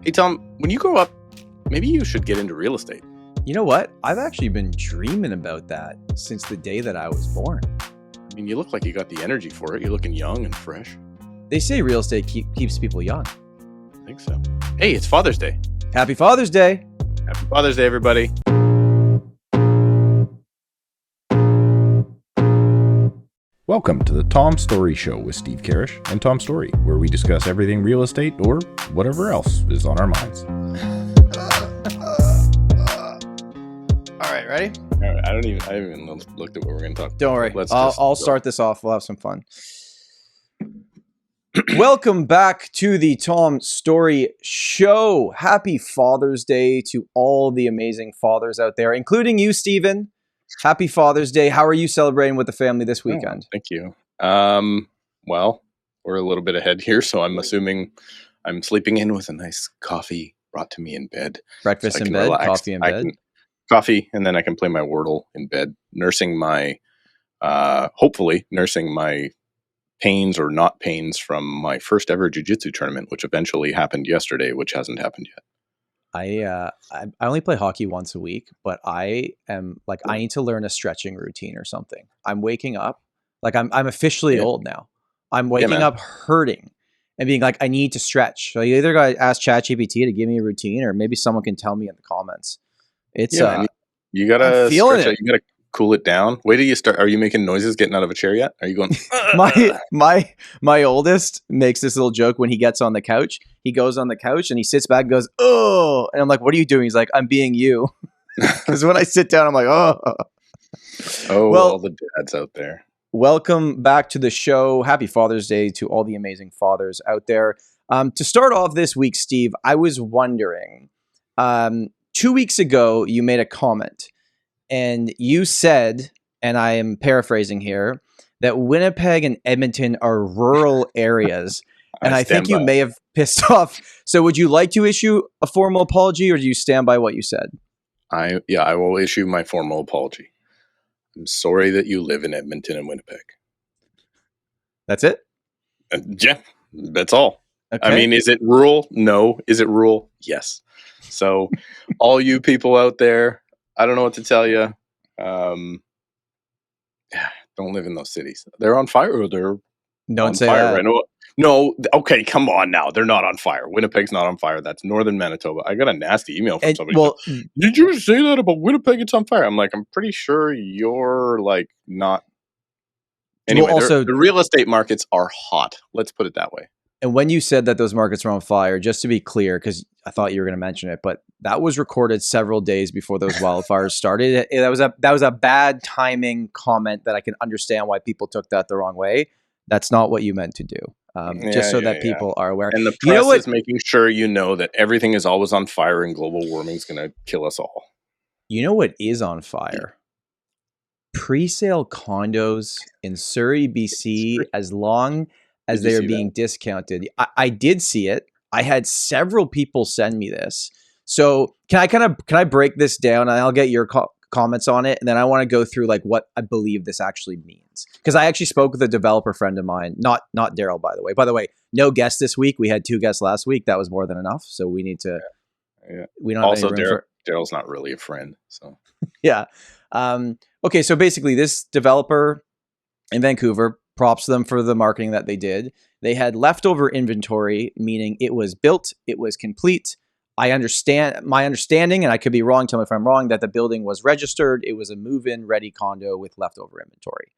Hey, Tom, when you grow up, maybe you should get into real estate. You know what? I've actually been dreaming about that since the day that I was born. I mean, you look like you got the energy for it. You're looking young and fresh. They say real estate keeps people young. I think so. Hey, it's Father's Day. Happy Father's Day. Happy Father's Day, everybody. Welcome to the Tom Storey Show with Steve Karrasch and Tom Storey, where we discuss everything real estate or whatever else is on our minds. All right, ready? All right, I haven't even looked at what we're going to talk about. Don't worry. I'll start this off. We'll have some fun. Welcome back to the Tom Storey Show. Happy Father's Day to all the amazing fathers out there, including you, Steven. Happy Father's Day. How are you celebrating with the family this weekend? Thank you. Well, we're a little bit ahead here, so I'm assuming I'm sleeping in with a nice coffee brought to me in bed. Breakfast in bed, relax. Coffee in bed. Coffee, and then I can play my Wordle in bed, hopefully nursing my pains or not pains from my first ever jiu-jitsu tournament, which eventually happened yesterday, which hasn't happened yet. I only play hockey once a week, but I need to learn a stretching routine or something. I'm waking up like I'm officially old now. I'm waking up hurting and being like, I need to stretch. So you either got to ask ChatGPT to give me a routine, or maybe someone can tell me in the comments. It's you gotta stretch it. You gotta cool it down. Wait till you start. Are you making noises getting out of a chair yet? Are you going? my oldest makes this little joke when he gets on the couch. He goes on the couch and he sits back and goes, oh, and I'm like, what are you doing? He's like, I'm being you. Because when I sit down, I'm like, oh. Well, all the dads out there. Welcome back to the show. Happy Father's Day to all the amazing fathers out there. To start off this week, Steve, I was wondering, 2 weeks ago, you made a comment and you said, and I am paraphrasing here, that Winnipeg and Edmonton are rural areas. And I think you may have pissed off. So would you like to issue a formal apology, or do you stand by what you said? I will issue my formal apology. I'm sorry that you live in Edmonton and Winnipeg. That's it? Yeah, that's all. Okay. I mean, is it rural? No. Is it rural? Yes. So all you people out there, I don't know what to tell you. Don't live in those cities. They're on fire. Or they're don't say fire that. Right? No. Okay, come on now. They're not on fire. Winnipeg's not on fire. That's northern Manitoba. I got a nasty email from somebody. Well, did you say that about Winnipeg? It's on fire. I'm like, I'm pretty sure you're like not. Anyway, well, also, the real estate markets are hot. Let's put it that way. And when you said that those markets were on fire, just to be clear, because I thought you were going to mention it, but that was recorded several days before those wildfires started. That was a bad timing comment that I can understand why people took that the wrong way. That's not what you meant to do. Just so that people are aware. And the press is making sure you know that everything is always on fire and global warming is going to kill us all. You know what is on fire? Pre-sale condos in Surrey, BC, as long as they are being discounted. I did see it. I had several people send me this. So can I break this down, and I'll get your comments on it, and then I want to go through like what I believe this actually means. Because I actually spoke with a developer friend of mine, not Daryl, by the way. By the way, no guests this week. We had 2 guests last week. That was more than enough. So we need to. Yeah. We don't also have any room Daryl's not really a friend. So yeah. Okay. So basically, this developer in Vancouver, props to them for the marketing that they did. They had leftover inventory, meaning it was built, it was complete. My understanding, and I could be wrong, tell me if I'm wrong, that the building was registered. It was a move-in ready condo with leftover inventory.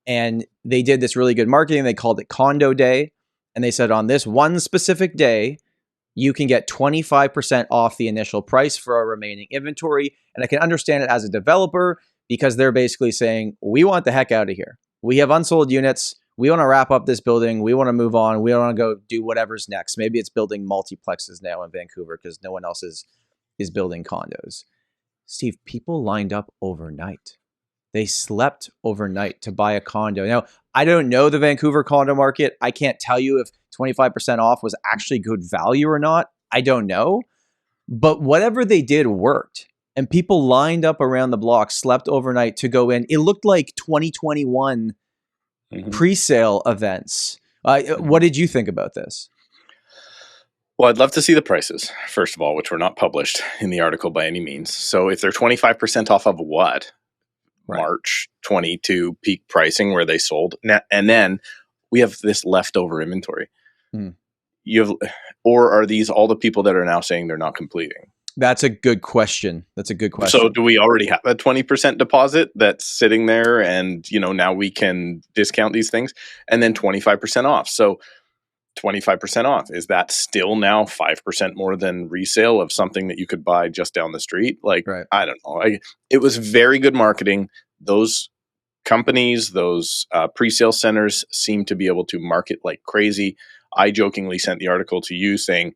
And they did this really good marketing. They called it Condo Day. And they said on this one specific day, you can get 25% off the initial price for our remaining inventory. And I can understand it as a developer because they're basically saying, we want the heck out of here. We have unsold units. We want to wrap up this building. We want to move on. We want to go do whatever's next. Maybe it's building multiplexes now in Vancouver because no one else is building condos. Steve, people lined up overnight. They slept overnight to buy a condo. Now, I don't know the Vancouver condo market. I can't tell you if 25% off was actually good value or not. I don't know. But whatever they did worked. And people lined up around the block, slept overnight to go in. It looked like 2021 pre-sale events. What did you think about this? Well, I'd love to see the prices, first of all, which were not published in the article by any means. So if they're 25% off of what? Right. March 22 peak pricing where they sold. And then we have this leftover inventory. Or are these all the people that are now saying they're not completing? That's a good question. So do we already have a 20% deposit that's sitting there and, now we can discount these things and then 25% off? So 25% off. Is that still now 5% more than resale of something that you could buy just down the street? Right. I don't know. It was very good marketing. Those companies, those pre-sale centers seem to be able to market like crazy. I jokingly sent the article to you saying,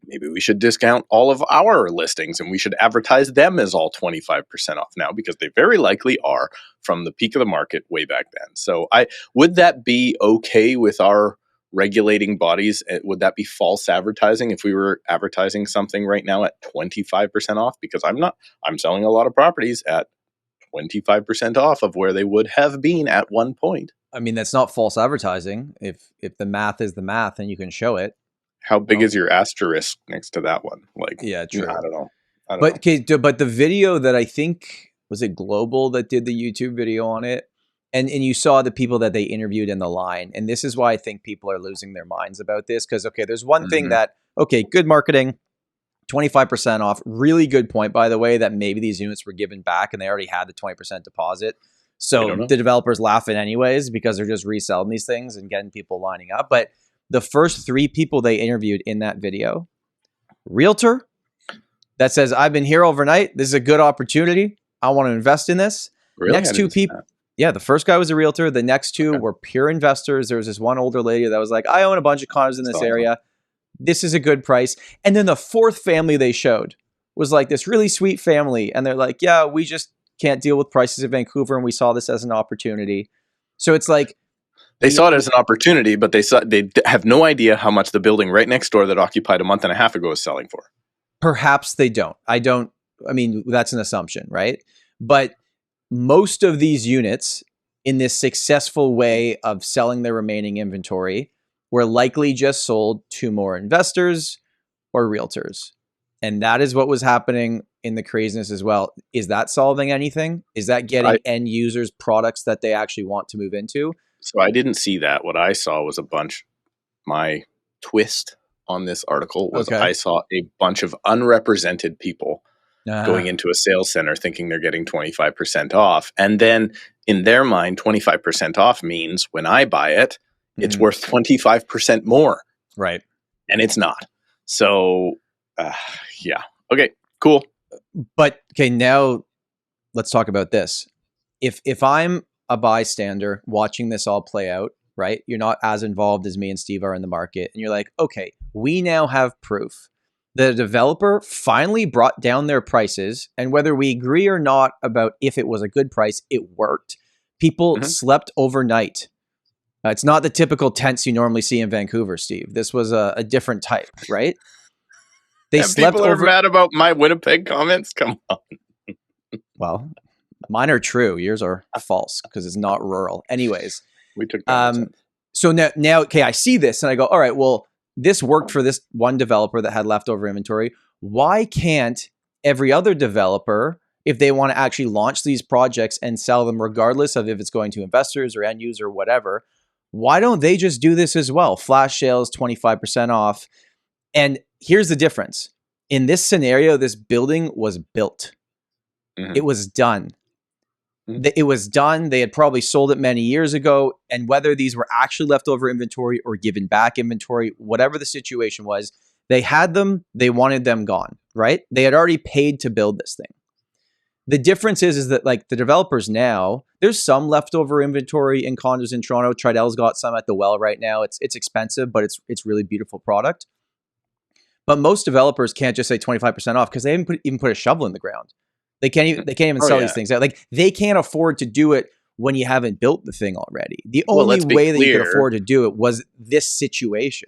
maybe we should discount all of our listings and we should advertise them as all 25% off now because they very likely are from the peak of the market way back then. So would that be okay with our regulating bodies? Would that be false advertising if we were advertising something right now at 25% off? Because I'm selling a lot of properties at 25% off of where they would have been at one point. I mean, that's not false advertising. If the math is the math and you can show it. How big is your asterisk next to that one? Yeah, true. I don't know. But the video that I think, was it Global that did the YouTube video on it? And you saw the people that they interviewed in the line. And this is why I think people are losing their minds about this. Because, there's one thing that, good marketing, 25% off. Really good point, by the way, that maybe these units were given back and they already had the 20% deposit. So the developer's laughing anyways because they're just reselling these things and getting people lining up. But the first 3 people they interviewed in that video, realtor that says, I've been here overnight. This is a good opportunity. I want to invest in this. Really? Next 2 people. Yeah, the first guy was a realtor. The next 2 were pure investors. There was this one older lady that was like, I own a bunch of condos in this area. This is a good price. And then the 4th family they showed was like this really sweet family. And they're like, yeah, we just can't deal with prices in Vancouver. And we saw this as an opportunity. So it's like, they saw it as an opportunity, but they have no idea how much the building right next door that occupied a month and a half ago is selling for. Perhaps they don't. I mean, that's an assumption, right? But most of these units in this successful way of selling their remaining inventory were likely just sold to more investors or realtors. And that is what was happening in the craziness as well. Is that solving anything? Is that getting end users products that they actually want to move into? So I didn't see that. What I saw was my twist on this article was I saw a bunch of unrepresented people going into a sales center thinking they're getting 25% off. And then in their mind, 25% off means when I buy it, it's worth 25% more. Right. And it's not. So, yeah. Okay, cool. But, now let's talk about this. If I'm a bystander watching this all play out, right? You're not as involved as me and Steve are in the market. And you're like, okay, we now have proof. The developer finally brought down their prices. And whether we agree or not about if it was a good price, it worked. People slept overnight. It's not the typical tents you normally see in Vancouver, Steve. This was a different type, right? They slept people are mad about my Winnipeg comments? Come on. Well, mine are true. Yours are false because it's not rural. Anyways. We took that. So now, I see this and I go, all right, well, this worked for this one developer that had leftover inventory. Why can't every other developer, if they want to actually launch these projects and sell them regardless of if it's going to investors or end user or whatever, why don't they just do this as well? Flash sales, 25% off. And here's the difference. In this scenario, this building was built. It was done. It was done. They had probably sold it many years ago. And whether these were actually leftover inventory or given back inventory, whatever the situation was, they had them. They wanted them gone, right? They had already paid to build this thing. The difference is that like the developers now, there's some leftover inventory in condos in Toronto. Tridell's got some at the Well right now. It's expensive, but it's really beautiful product. But most developers can't just say 25% off because they haven't even put a shovel in the ground. They can't even sell these things out. Like they can't afford to do it when you haven't built the thing already. The only way that you could afford to do it was this situation.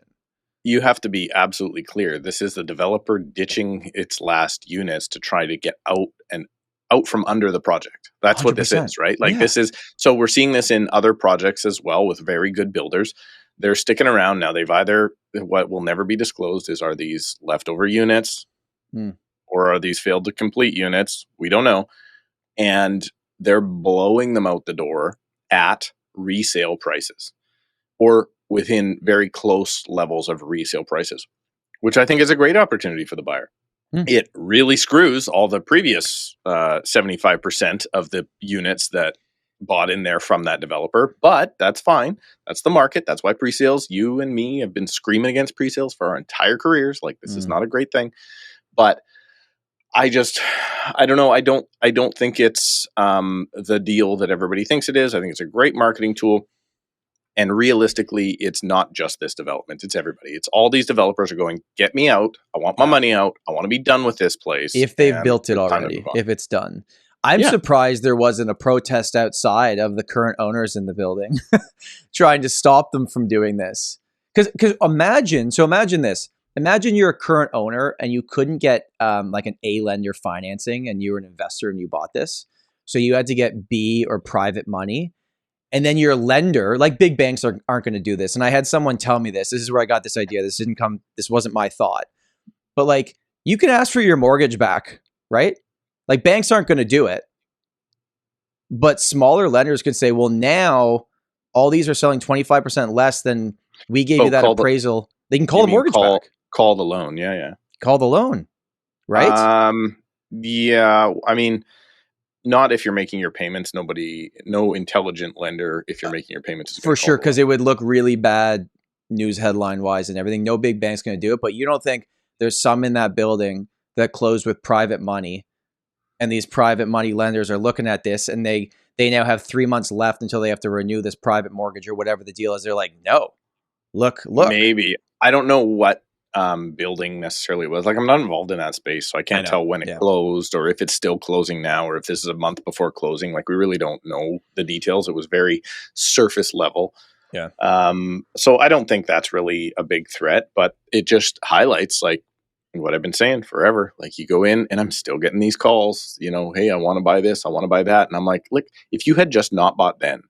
You have to be absolutely clear. This is the developer ditching its last units to try to get out from under the project. That's 100%. What this is, right? Like this is, so we're seeing this in other projects as well with very good builders. they're sticking around now. They've either, what will never be disclosed is, are these leftover units or are these failed to complete units? We don't know. And they're blowing them out the door at resale prices or within very close levels of resale prices, which I think is a great opportunity for the buyer. It really screws all the previous 75% of the units that bought in there from that developer, but that's fine. That's the market. That's why pre-sales, you and me have been screaming against pre-sales for our entire careers. Like, this is not a great thing. But I don't know. I don't think it's the deal that everybody thinks it is. I think it's a great marketing tool. And realistically, it's not just this development. It's everybody. It's all these developers are going, get me out. I want my money out. I want to be done with this place. If they've built it already, if it's done. I'm surprised there wasn't a protest outside of the current owners in the building trying to stop them from doing this. Because imagine this. Imagine you're a current owner and you couldn't get like an A lender financing and you were an investor and you bought this. So you had to get B or private money. And then your lender, like big banks aren't going to do this. And I had someone tell me this. This is where I got this idea. This wasn't my thought. But like, you can ask for your mortgage back, right? Like, banks aren't going to do it. But smaller lenders could say, well, now all these are selling 25% less than we gave you that appraisal. They can call the mortgage back. Call the loan. Yeah. Call the loan. Right? Yeah. I mean, not if you're making your payments. No intelligent lender, if you're making your payments, for sure, because it would look really bad news headline wise and everything. No big bank's going to do it, but you don't think there's some in that building that closed with private money, and these private money lenders are looking at this, and they now have 3 months left until they have to renew this private mortgage or whatever the deal is. They're like, no, look. Maybe. I don't know what building necessarily was. Like, I'm not involved in that space, so I can't tell when it closed or if it's still closing now or if this is a month before closing. Like, we really don't know the details. It was very surface level. Yeah. So I don't think that's really a big threat, but it just highlights like what I've been saying forever. Like, you go in and I'm still getting these calls, hey, I want to buy this, I want to buy that. And I'm like, look, if you had just not bought then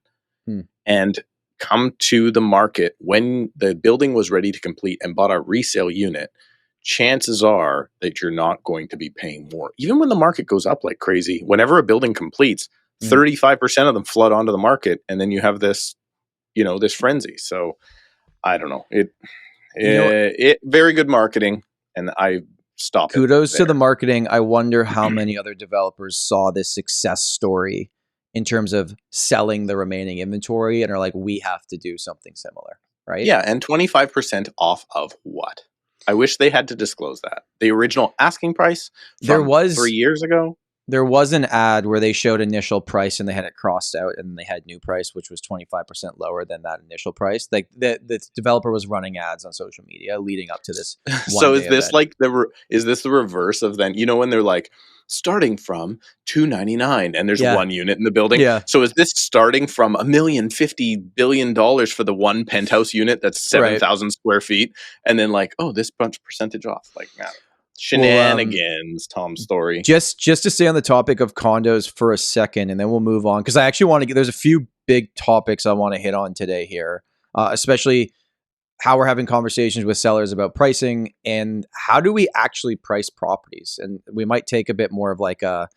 and come to the market when the building was ready to complete and bought a resale unit, chances are that you're not going to be paying more. Even when the market goes up like crazy, whenever a building completes, 35% of them flood onto the market, and then you have this, this frenzy. So I don't know. It very good marketing, and I stopped. Kudos to the marketing. I wonder how many other developers saw this success story in terms of selling the remaining inventory and are like, we have to do something similar, right? Yeah, and 25% off of what? I wish they had to disclose that. The original asking price from 3 years ago? There was an ad where they showed initial price and they had it crossed out, and they had new price, which was 25% lower than that initial price. Like, the developer was running ads on social media leading up to this. So is this like is this the reverse of then, when they're like, starting from $299 and there's one unit in the building? Yeah. So is this starting from $1,050 billion for the one penthouse unit that's 7,000 square feet, and then like, oh, this bunch percentage off? Like, shenanigans, Tom Storey. Just to stay on the topic of condos for a second, and then we'll move on, because I actually want to get, there's a few big topics I want to hit on today here, especially how we're having conversations with sellers about pricing and how do we actually price properties. And we might take a bit more of like a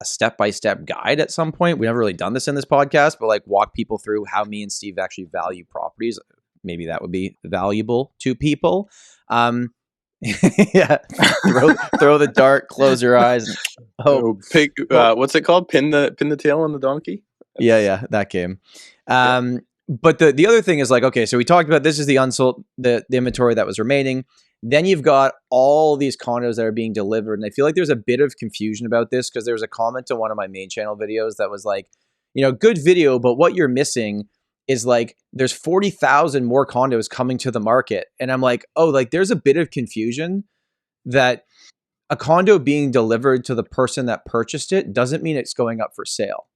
step-by-step guide at some point. We've never really done this in this podcast, but like walk people through how me and Steve actually value properties. Maybe that would be valuable to people. Yeah, throw the dart, close your eyes. And, what's it called? Pin the tail on the donkey. Yeah, that game. But the other thing is like, okay, so we talked about this is the unsold, the inventory that was remaining. Then you've got all these condos that are being delivered, and I feel like there's a bit of confusion about this because there was a comment to one of my main channel videos that was like, good video, but what you're missing is like there's 40,000 more condos coming to the market. And I'm like, oh, like there's a bit of confusion that a condo being delivered to the person that purchased it doesn't mean it's going up for sale.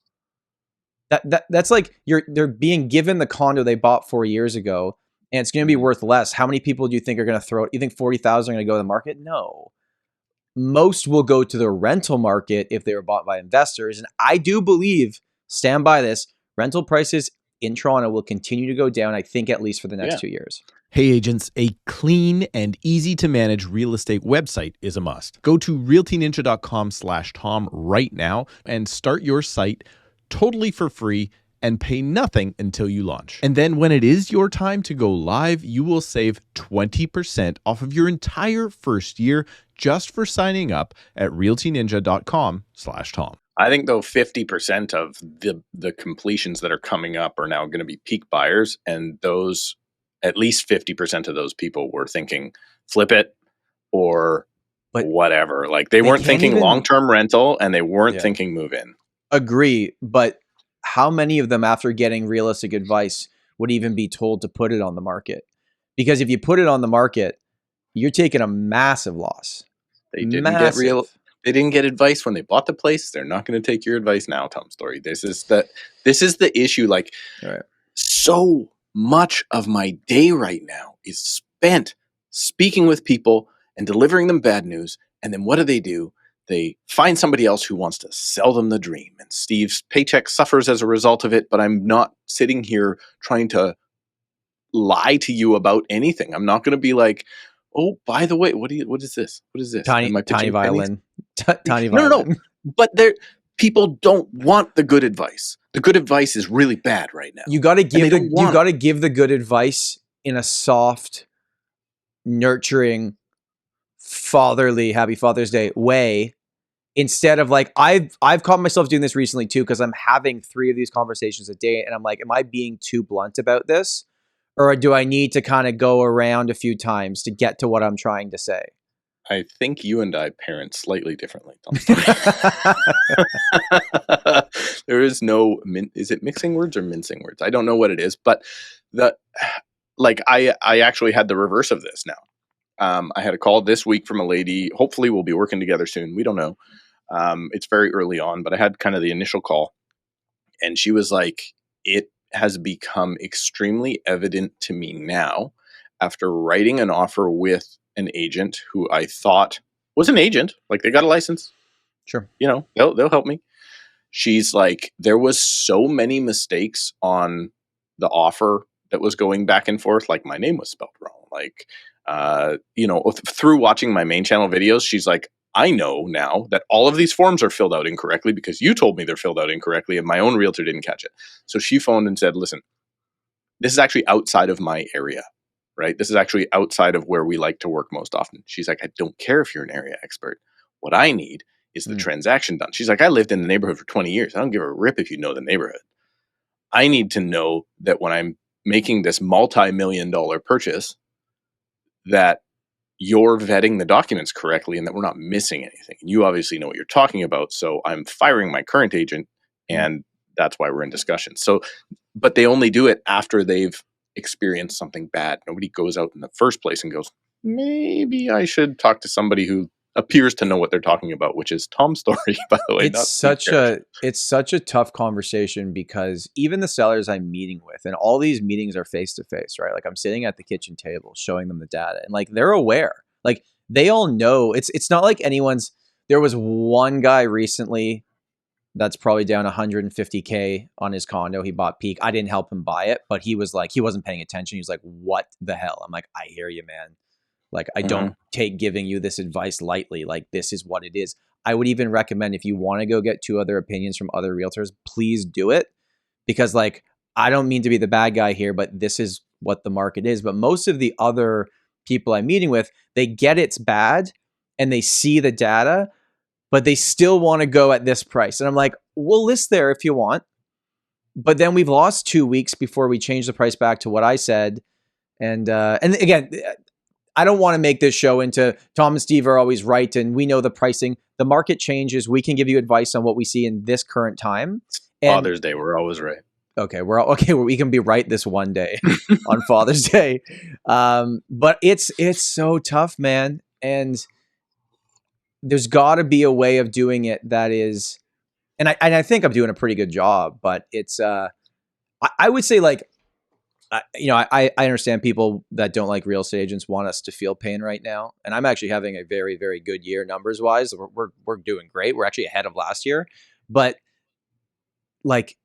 That's like they're being given the condo they bought 4 years ago and it's going to be worth less. How many people do you think are going to throw it? You think 40,000 are going to go to the market? No. Most will go to the rental market if they were bought by investors. And I do believe, stand by this, rental prices in Toronto will continue to go down, I think, at least for the next 2 years. Hey agents, a clean and easy to manage real estate website is a must. Go to realtyninja.com/Tom right now and start your site totally for free and pay nothing until you launch. And then when it is your time to go live, you will save 20% off of your entire first year just for signing up at realtyninja.com/Tom. I think though 50% of the completions that are coming up are now going to be peak buyers, and those at least 50% of those people were thinking flip it or whatever. Like they weren't thinking long-term rental, and they weren't thinking move in. Agree, but how many of them, after getting realistic advice, would even be told to put it on the market? Because if you put it on the market, you're taking a massive loss. They didn't get advice when they bought the place. They're not going to take your advice now, Tom Storey. This is the issue. Like, so much of my day right now is spent speaking with people and delivering them bad news. And then what do? They find somebody else who wants to sell them the dream. And Steve's paycheck suffers as a result of it, but I'm not sitting here trying to lie to you about anything. I'm not going to be like, oh, by the way, what is this? What is this? Tiny violin. Tiny violin. No. But people don't want the good advice. The good advice is really bad right now. You got to give the good advice in a soft, nurturing, fatherly, happy Father's Day way, instead of like, I've caught myself doing this recently too, because I'm having 3 of these conversations a day, and I'm like, am I being too blunt about this? Or do I need to kind of go around a few times to get to what I'm trying to say? I think you and I parent slightly differently, Tom. There is no, is it mixing words or mincing words? I don't know what it is, but I actually had the reverse of this now. I had a call this week from a lady. Hopefully we'll be working together soon. We don't know. It's very early on, but I had kind of the initial call, and she was like, it has become extremely evident to me now, after writing an offer with an agent who I thought was an agent, like they got a license. Sure. They'll help me. She's like, there was so many mistakes on the offer that was going back and forth. Like my name was spelled wrong. Like, through watching my main channel videos, she's like, I know now that all of these forms are filled out incorrectly because you told me they're filled out incorrectly and my own realtor didn't catch it. So she phoned and said, listen, this is actually outside of my area, right? This is actually outside of where we like to work most often. She's like, I don't care if you're an area expert. What I need is the transaction done. She's like, I lived in the neighborhood for 20 years. I don't give a rip if you know the neighborhood. I need to know that when I'm making this multi-million-dollar purchase, that you're vetting the documents correctly and that we're not missing anything. You obviously know what you're talking about. So I'm firing my current agent, and that's why we're in discussion. So, but they only do it after they've experienced something bad. Nobody goes out in the first place and goes, maybe I should talk to somebody who appears to know what they're talking about, which is Tom Storey, by the way. It's such a tough conversation, because even the sellers I'm meeting with, and all these meetings are face to face, right? Like I'm sitting at the kitchen table showing them the data, and like they're aware, like they all know. It's not like there was one guy recently that's probably down $150K on his condo. He bought Peak. I didn't help him buy it, but he was like, he wasn't paying attention. He was like, what the hell? I'm like, I hear you, man. Like, I don't take giving you this advice lightly. Like, this is what it is. I would even recommend, if you want to go get 2 other opinions from other realtors, please do it. Because like, I don't mean to be the bad guy here, but this is what the market is. But most of the other people I'm meeting with, they get it's bad and they see the data, but they still want to go at this price. And I'm like, we'll list there if you want. But then we've lost 2 weeks before we change the price back to what I said. And again, I don't want to make this show into Tom and Steve are always right and we know the pricing. The market changes. We can give you advice on what we see in this current time. And Father's Day, we're always right. Okay, we can be right this one day on Father's Day. But it's so tough, man. And there's got to be a way of doing it that is, and I think I'm doing a pretty good job, but it's I would say like, I understand people that don't like real estate agents want us to feel pain right now. And I'm actually having a very, very good year numbers wise. We're doing great. We're actually ahead of last year. But like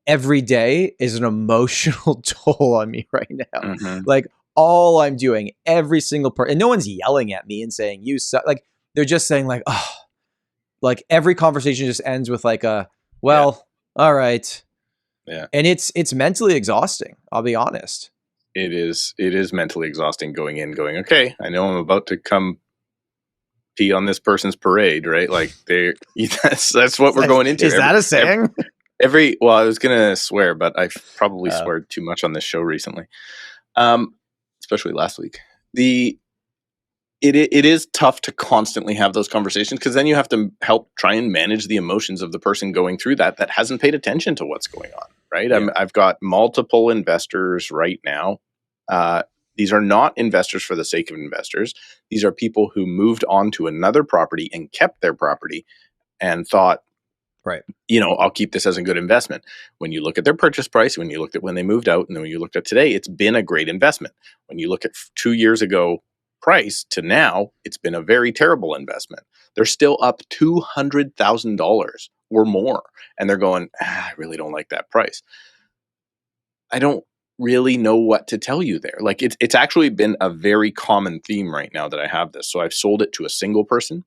every day is an emotional toll on me right now. Mm-hmm. Like all I'm doing, every single part, and no one's yelling at me and saying you suck. Like they're just saying like, oh, like every conversation just ends with like a, well, all right. Yeah. And it's mentally exhausting. I'll be honest. It is mentally exhausting going in, going, okay, I know I'm about to come pee on this person's parade, right? Like that's what we're going into. Is that a saying? Well, I was gonna swear, but I've probably sweared too much on this show recently, especially last week. It is tough to constantly have those conversations because then you have to help try and manage the emotions of the person going through that hasn't paid attention to what's going on, right? Yeah. I've got multiple investors right now. These are not investors for the sake of investors. These are people who moved on to another property and kept their property and thought, right, I'll keep this as a good investment. When you look at their purchase price, when you looked at when they moved out, and then when you looked at today, it's been a great investment. When you look at 2 years ago price to now, it's been a very terrible investment. They're still up $200,000 or more. And they're going, I really don't like that price. I don't really know what to tell you there. Like it's actually been a very common theme right now that I have this. So I've sold it to a single person.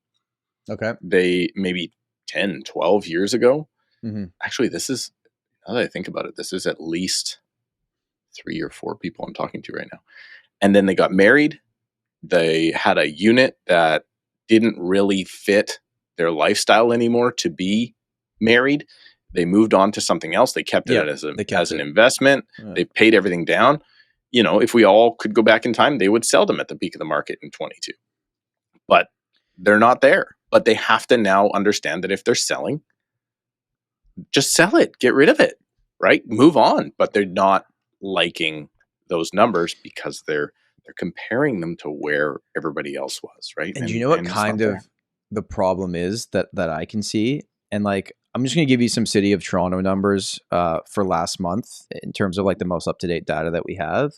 Okay. They maybe 10, 12 years ago. Mm-hmm. Actually, now that I think about it, this is at least 3 or 4 people I'm talking to right now. And then they got married. They had a unit that didn't really fit their lifestyle anymore to be married. They moved on to something else. They kept it as an investment. Yeah. They paid everything down. If we all could go back in time, they would sell them at the peak of the market in 22. But they're not there. But they have to now understand that if they're selling, just sell it. Get rid of it, right? Move on. But they're not liking those numbers because they're comparing them to where everybody else was, right? And you know what kind of the problem is that I can see? And like, I'm just going to give you some City of Toronto numbers for last month in terms of like the most up-to-date data that we have.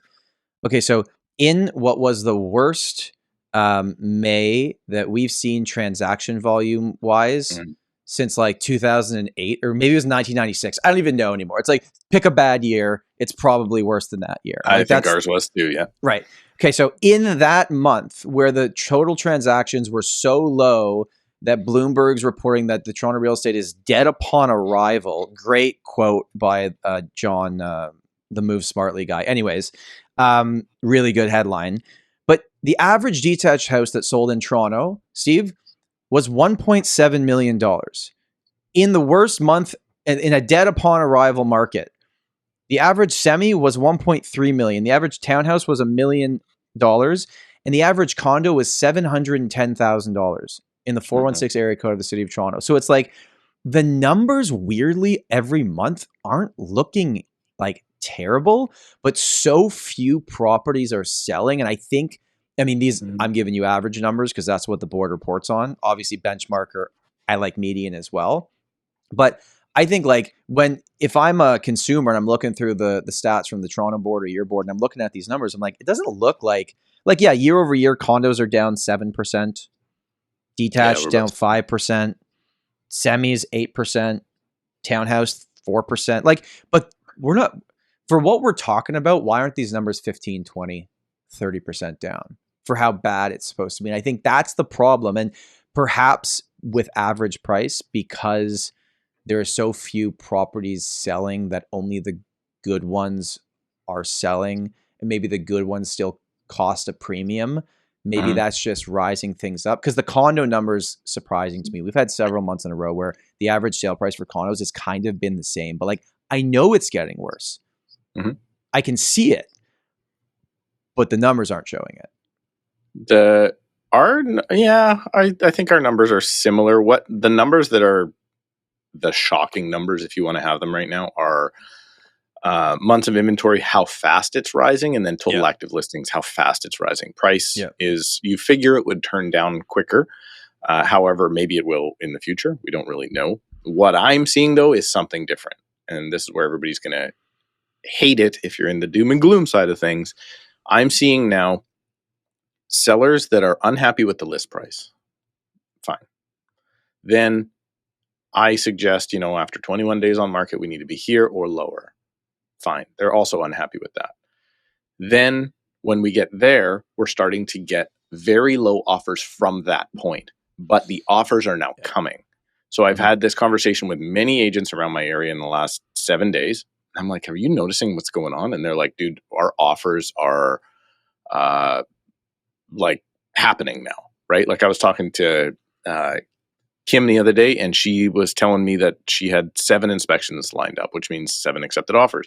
Okay, so in what was the worst May that we've seen transaction volume wise since like 2008, or maybe it was 1996. I don't even know anymore. It's like, pick a bad year. It's probably worse than that year. I think ours was too, yeah. Right. Okay, so in that month where the total transactions were so low that Bloomberg's reporting that the Toronto real estate is dead upon arrival, great quote by John, the Move Smartly guy. Anyways, really good headline. But the average detached house that sold in Toronto, Steve, was $1.7 million. In the worst month, in a dead upon arrival market, the average semi was $1.3 million. The average townhouse was $1 million, and the average condo was $710,000 in the 416 area code of the City of Toronto. So it's like the numbers weirdly every month aren't looking like terrible, but so few properties are selling. And I think, these, I'm giving you average numbers because that's what the board reports on. Obviously, benchmarker, I like median as well. But I think like if I'm a consumer and I'm looking through the stats from the Toronto board or your board and I'm looking at these numbers, I'm like, it doesn't look like year over year condos are down 7%, detached down 5%, semis 8%, townhouse 4%. Like, but we're not, for what we're talking about, why aren't these numbers 15, 20, 30% down for how bad it's supposed to be? And I think that's the problem. And perhaps with average price, because there are so few properties selling that only the good ones are selling, and maybe the good ones still cost a premium. Maybe that's just rising things up, because the condo numbers surprising to me. We've had several months in a row where the average sale price for condos has kind of been the same, but like, I know it's getting worse. I can see it, but the numbers aren't showing it. I think our numbers are similar. What the numbers that are the shocking numbers, if you want to have them right now, are months of inventory, how fast it's rising, and then total active listings, how fast it's rising. Price is, you figure it would turn down quicker. However, maybe it will in the future. We don't really know. What I'm seeing, though, is something different. And this is where everybody's going to hate it if you're in the doom and gloom side of things. I'm seeing now sellers that are unhappy with the list price. Fine. Then I suggest, after 21 days on market, we need to be here or lower. Fine. They're also unhappy with that. Then when we get there, we're starting to get very low offers from that point, but the offers are now coming. So I've had this conversation with many agents around my area in the last 7 days. I'm like, are you noticing what's going on? And they're like, dude, our offers are like happening now, right? Like I was talking to Kim the other day, and she was telling me that she had 7 inspections lined up, which means 7 accepted offers.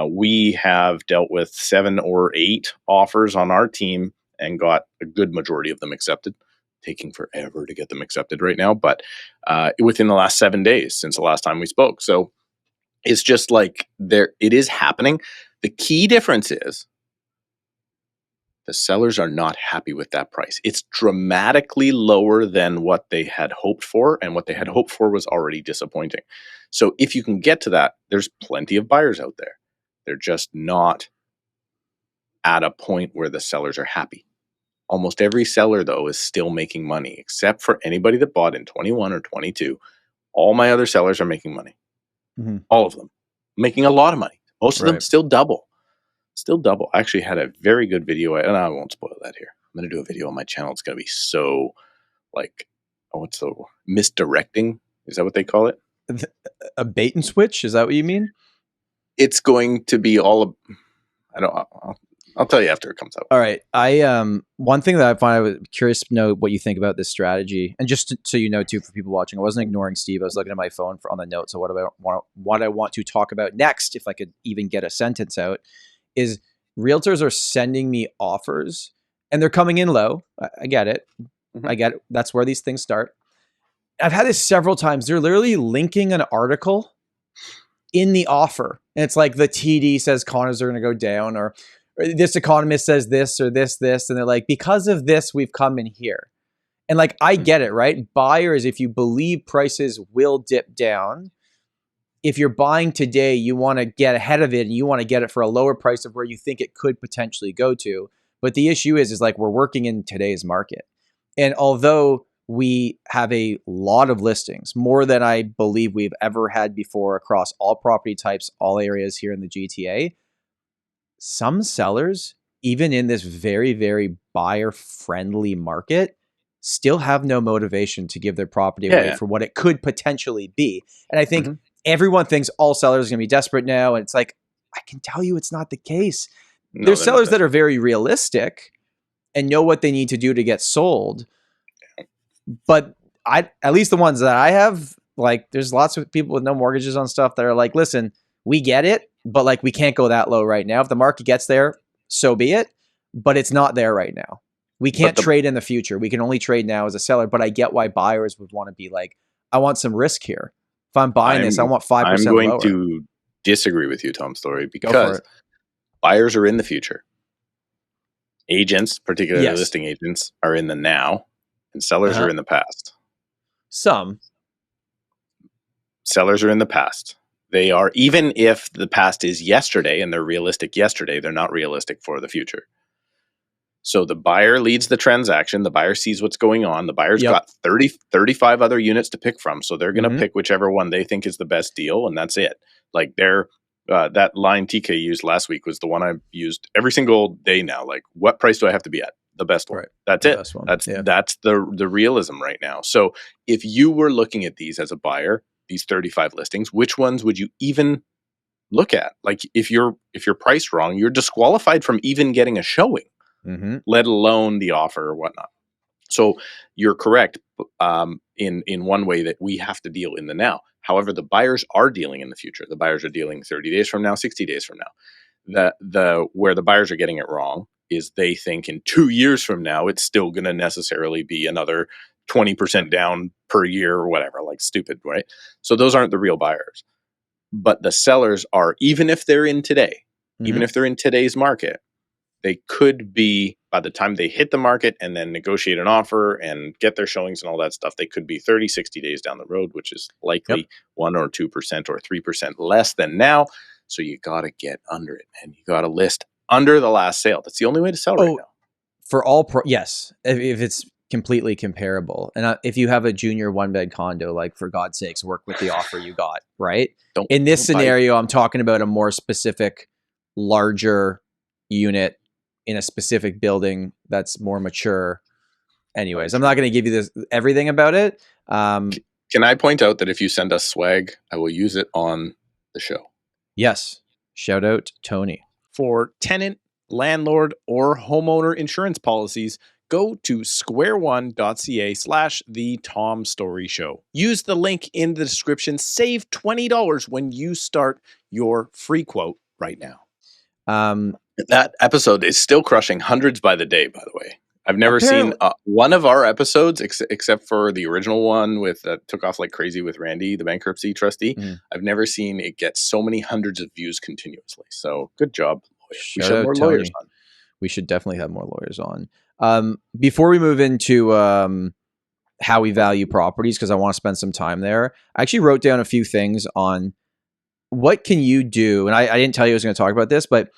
We have dealt with 7 or 8 offers on our team and got a good majority of them accepted. Taking forever to get them accepted right now, but within the last 7 days since the last time we spoke. So it's just like it is happening. The key difference is the sellers are not happy with that price. It's dramatically lower than what they had hoped for, and what they had hoped for was already disappointing. So if you can get to that, there's plenty of buyers out there. They're just not at a point where the sellers are happy. Almost every seller, though, is still making money, except for anybody that bought in 21 or 22. All my other sellers are making money. All of them. Making a lot of money. Most of them still double. I actually had a very good video, and I won't spoil that here. I'm going to do a video on my channel. It's going to be so, what's the misdirecting? Is that what they call it? A bait and switch? Is that what you mean? It's going to be all I'll tell you after it comes out. All right. One thing that I find, I was curious to know what you think about this strategy, and just so you know too, for people watching, I wasn't ignoring Steve. I was looking at my phone on the notes. So what I want to talk about next, if I could even get a sentence out, is realtors are sending me offers, and they're coming in low. I get it. I get it. That's where these things start. I've had this several times. They're literally linking an article in the offer, and it's like the TD says condos are going to go down, or this economist says this or this, and they're like, because of this, we've come in here. And like, I get it, right? Buyers, if you believe prices will dip down, if you're buying today, you want to get ahead of it, and you want to get it for a lower price of where you think it could potentially go to. But the issue is like, we're working in today's market. And although we have a lot of listings, more than I believe we've ever had before across all property types, all areas here in the GTA, some sellers, even in this very, very buyer-friendly market, still have no motivation to give their property away for what it could potentially be. And I think everyone thinks all sellers are going to be desperate now. And it's like, I can tell you it's not the case. No, there's sellers that are very realistic and know what they need to do to get sold. But at least the ones that I have, like, there's lots of people with no mortgages on stuff that are like, listen, we get it, but like, we can't go that low right now. If the market gets there, so be it. But it's not there right now. We can't trade in the future. We can only trade now as a seller. But I get why buyers would want to be like, I want some risk here. If I'm buying this, I want 5% lower. I'm going to disagree with you, Tom Storey, because buyers are in the future. Agents, particularly listing agents, are in the now, and sellers are in the past. Some sellers are in the past. They are, even if the past is yesterday and they're realistic yesterday, they're not realistic for the future. So the buyer leads the transaction. The buyer sees what's going on. The buyer's got 35 other units to pick from. So they're going to pick whichever one they think is the best deal, and that's it. Like that line TK used last week was the one I've used every single day now. Like, what price do I have to be at? The best one. Right. That's the it. That's the realism right now. So if you were looking at these as a buyer, these 35 listings, which ones would you even look at? Like, if you're priced wrong, you're disqualified from even getting a showing, let alone the offer or whatnot. So you're correct in one way that we have to deal in the now. However, the buyers are dealing in the future. The buyers are dealing 30 days from now, 60 days from now. Where the buyers are getting it wrong is they think in 2 years from now, it's still going to necessarily be another 20% down per year or whatever, like stupid, right? So those aren't the real buyers. But the sellers are, even if they're in today, even if they're in today's market, they could be, by the time they hit the market and then negotiate an offer and get their showings and all that stuff, they could be 30, 60 days down the road, which is likely 1 or 2% or 3% less than now. So you got to get under it, and you got to list under the last sale. That's the only way to sell right now. For all yes. If it's completely comparable. And if you have a junior 1-bed condo, like, for God's sakes, work with the offer you got, right? In this scenario, I'm talking about a more specific, larger unit in a specific building that's more mature. Anyways, I'm not going to give you everything about it. Can I point out that if you send us swag, I will use it on the show? Yes. Shout out Tony. For tenant, landlord, or homeowner insurance policies, go to squareone.ca/the Tom Storey Show. Use the link in the description. Save $20 when you start your free quote right now. That episode is still crushing hundreds by the day, by the way. I've never seen one of our episodes, except for the original one with took off like crazy with Randy, the bankruptcy trustee. I've never seen it get so many hundreds of views continuously. So good job. We should have more lawyers on. We should definitely have more lawyers on. Before we move into how we value properties, because I want to spend some time there, I actually wrote down a few things on what can you do, and I didn't tell you I was going to talk about this, but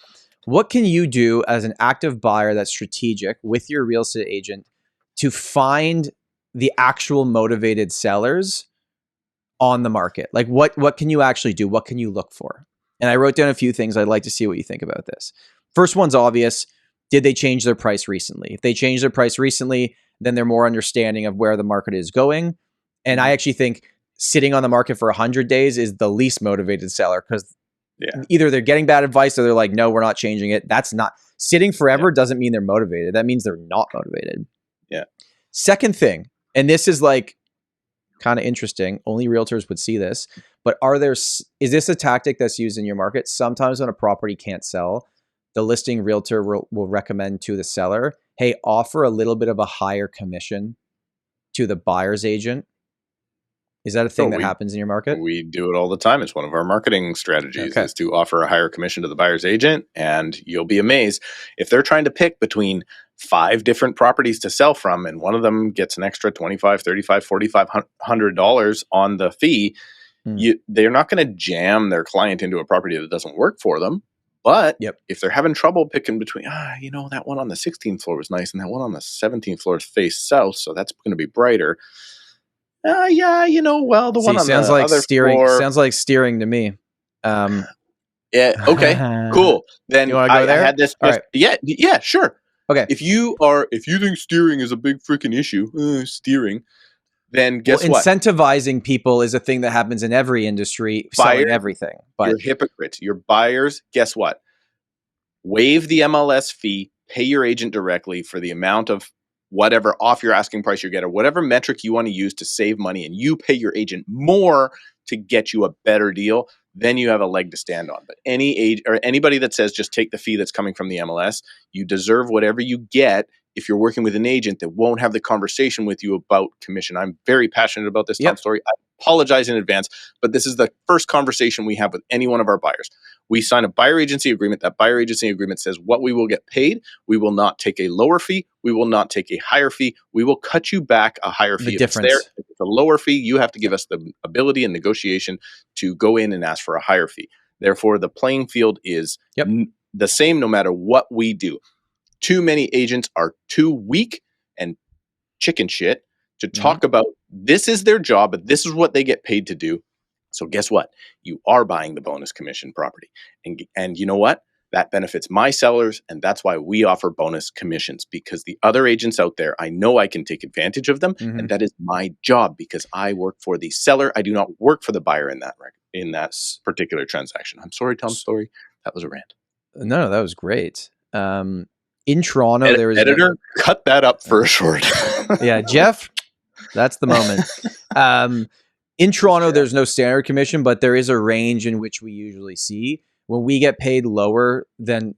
what can you do as an active buyer that's strategic with your real estate agent to find the actual motivated sellers on the market? Like, what can you actually do? What can you look for? And I wrote down a few things. I'd like to see what you think about this. First one's obvious. Did they change their price recently? If they changed their price recently, then they're more understanding of where the market is going. And I actually think sitting on the market for 100 days is the least motivated seller, because either they're getting bad advice or they're like, no, we're not changing it. That's not sitting forever. Doesn't mean they're motivated. That means they're not motivated. Yeah. Second thing, and this is like kind of interesting. Only realtors would see this, but is this a tactic that's used in your market? Sometimes when a property can't sell, the listing realtor will recommend to the seller, hey, offer a little bit of a higher commission to the buyer's agent. Is that a thing that happens in your market? We do it all the time. It's one of our marketing strategies is to offer a higher commission to the buyer's agent. And you'll be amazed if they're trying to pick between 5 different properties to sell from, and one of them gets an extra $25, $35, $4,500 on the fee. They're not going to jam their client into a property that doesn't work for them. But if they're having trouble picking between, that one on the 16th floor was nice and that one on the 17th floor is faced south, so that's going to be brighter. The one on sounds the like other steering. floor. Sounds like steering to me. Yeah. Okay. Cool. Then you want to go there? I had this. Right. Yeah. Sure. Okay. If you think steering is a big freaking issue, steering, then guess what? Incentivizing people is a thing that happens in every industry, selling everything. But you're hypocrites. Your buyers, guess what? Waive the MLS fee. Pay your agent directly for the amount of whatever off your asking price you get, or whatever metric you want to use to save money, and you pay your agent more to get you a better deal, then you have a leg to stand on. But anybody that says just take the fee that's coming from the MLS, you deserve whatever you get if you're working with an agent that won't have the conversation with you about commission. I'm very passionate about this, Tom Storey. I apologize in advance, but this is the first conversation we have with any one of our buyers. We sign a buyer agency agreement. That buyer agency agreement says what we will get paid. We will not take a lower fee. We will not take a higher fee. We will cut you back a higher fee. If it's a lower fee, you have to give us the ability and negotiation to go in and ask for a higher fee. Therefore, the playing field is the same no matter what we do. Too many agents are too weak and chicken shit to talk about this is their job, but this is what they get paid to do. So guess what? You are buying the bonus commission property. And you know what? That benefits my sellers, and that's why we offer bonus commissions, because the other agents out there, I know I can take advantage of them, and that is my job because I work for the seller. I do not work for the buyer in that particular transaction. I'm sorry, Tom Storey. That was a rant. No, that was great. In Toronto, there was editor. Cut that up for a short. Yeah, Jeff, that's the moment. In Toronto, there's no standard commission, but there is a range in which we usually see when we get paid lower than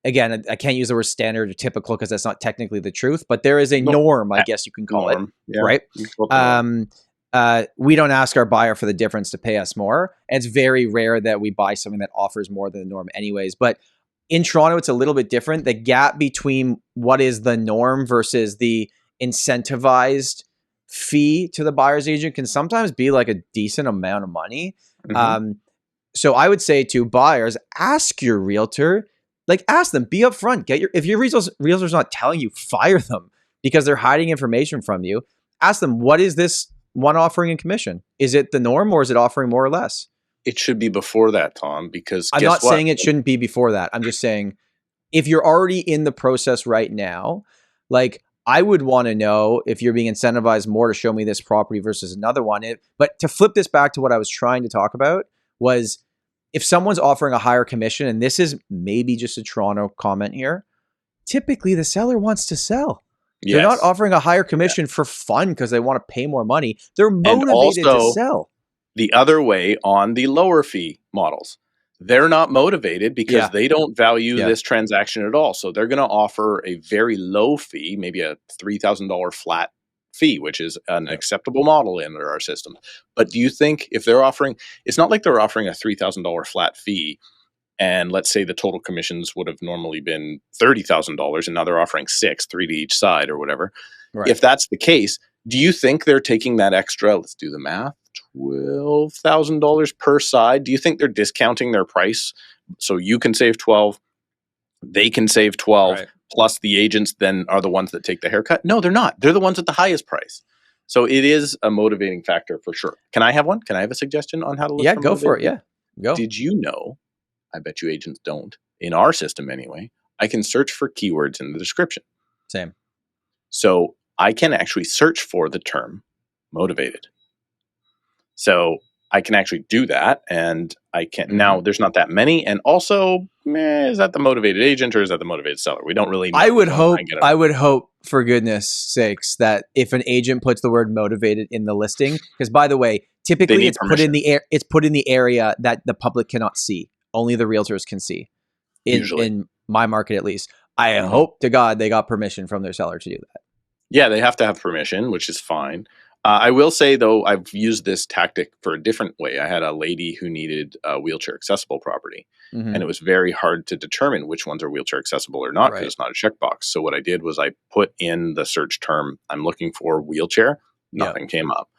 again, I can't use the word standard or typical because that's not technically the truth, but there is a norm, I guess you can call it, right? We don't ask our buyer for the difference to pay us more. And it's very rare that we buy something that offers more than the norm anyways. But in Toronto, it's a little bit different. The gap between what is the norm versus the incentivized fee to the buyer's agent can sometimes be like a decent amount of money. So I would say to buyers, ask your realtor, ask them, be upfront. If your realtor's not telling you, fire them. because they're hiding information from you. Ask them, what is this one offering in commission? Is it the norm or is it offering more or less? It should be before that, Tom, because I'm not saying it shouldn't be before that. I'm just saying if you're already in the process right now, like I would want to know if you're being incentivized more to show me this property versus another one. But to flip this back to what I was trying to talk about was if someone's offering a higher commission, and this is maybe just a Toronto comment here, typically the seller wants to sell. Yes. They're not offering a higher commission for fun because they want to pay more money. They're motivated to sell. The other way on the lower fee models, they're not motivated because they don't value this transaction at all. So they're going to offer a very low fee, maybe a $3,000 flat fee, which is an acceptable model under our system. But do you think if they're offering, it's not like they're offering a $3,000 flat fee and let's say the total commissions would have normally been $30,000 and now they're offering $3 to each side or whatever. Right. If that's the case, do you think they're taking that extra, let's do the math, $12,000 per side? Do you think they're discounting their price so you can save 12, they can save 12, plus the agents then are the ones that take the haircut? No, they're not. They're the ones at the highest price. So it is a motivating factor for sure. Can I have one? Can I have a suggestion on how to look? Yeah, go for it. Yeah, go. Did you know, I bet you agents don't, in our system anyway, I can search for keywords in the description. Same. So I can actually search for the term motivated. So I can actually do that, and I can now. There's not that many, and also, is that the motivated agent or is that the motivated seller? We don't really know. I would hope, for goodness sakes, that if an agent puts the word motivated in the listing, because by the way, typically it's put in the area that the public cannot see. Only the realtors can see. In my market, at least, I hope to God they got permission from their seller to do that. Yeah, they have to have permission, which is fine. I will say, though, I've used this tactic for a different way. I had a lady who needed a wheelchair accessible property, and it was very hard to determine which ones are wheelchair accessible or not because it's not a checkbox. So what I did was I put in the search term, I'm looking for wheelchair. Nothing came up.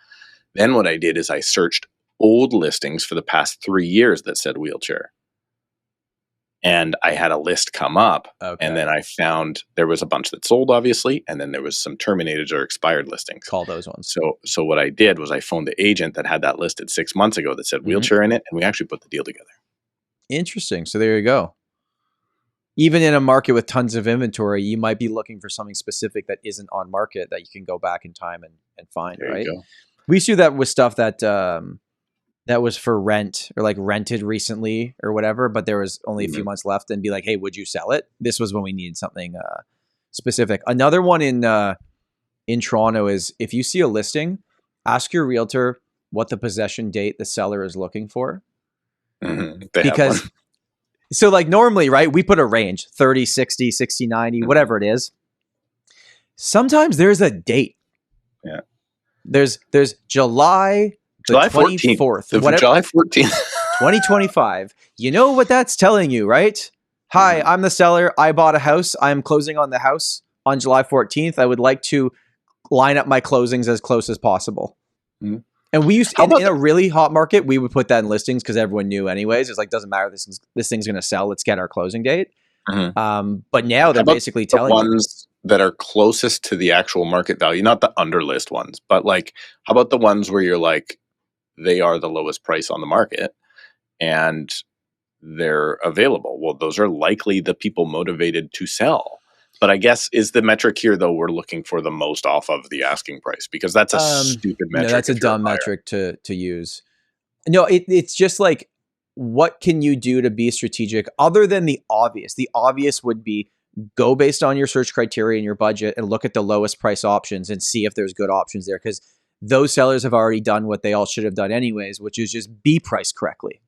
Then what I did is I searched old listings for the past 3 years that said wheelchair. And I had a list come up, and then I found there was a bunch that sold, obviously, and then there was some terminated or expired listings. Call those ones. So what I did was I phoned the agent that had that listed 6 months ago that said wheelchair in it, and we actually put the deal together. Interesting. So there you go. Even in a market with tons of inventory, you might be looking for something specific that isn't on market that you can go back in time and find, there right? You go. We used to do that with stuff that that was for rent or like rented recently or whatever, but there was only a few months left and be like, hey, would you sell it? This was when we needed something specific. Another one in Toronto is if you see a listing, ask your realtor what the possession date the seller is looking for. Because so like normally, right, we put a range 30, 60, 60, 90, whatever it is. Sometimes there's a date. Yeah. There's July 24th. July 14th. 2025. You know what that's telling you, right? Hi, I'm the seller. I bought a house. I'm closing on the house on July 14th. I would like to line up my closings as close as possible. And we used in a really hot market, we would put that in listings because everyone knew anyways. It's like, doesn't matter. This thing's going to sell. Let's get our closing date. But now they're basically telling ones that are closest to the actual market value, not the underlist ones, but like, how about the ones where you're like, they are the lowest price on the market and they're available? Well, those are likely the people motivated to sell. But I guess is the metric here, though, we're looking for the most off of the asking price because that's a stupid metric. No, that's a dumb metric to use. No, it's just like, what can you do to be strategic other than the obvious? The obvious would be go based on your search criteria and your budget and look at the lowest price options and see if there's good options there. Because those sellers have already done what they all should have done anyways, which is just be priced correctly.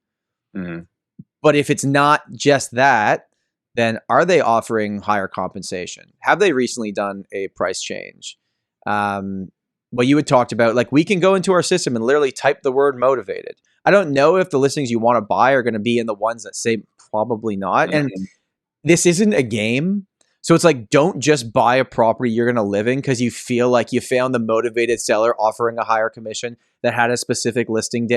But if it's not just that, then are they offering higher compensation? Have they recently done a price change? What you had talked about, like we can go into our system and literally type the word motivated. I don't know if the listings you want to buy are going to be in the ones that say probably not. And this isn't a game. So it's like, don't just buy a property you're going to live in because you feel like you found the motivated seller offering a higher commission that had a specific listing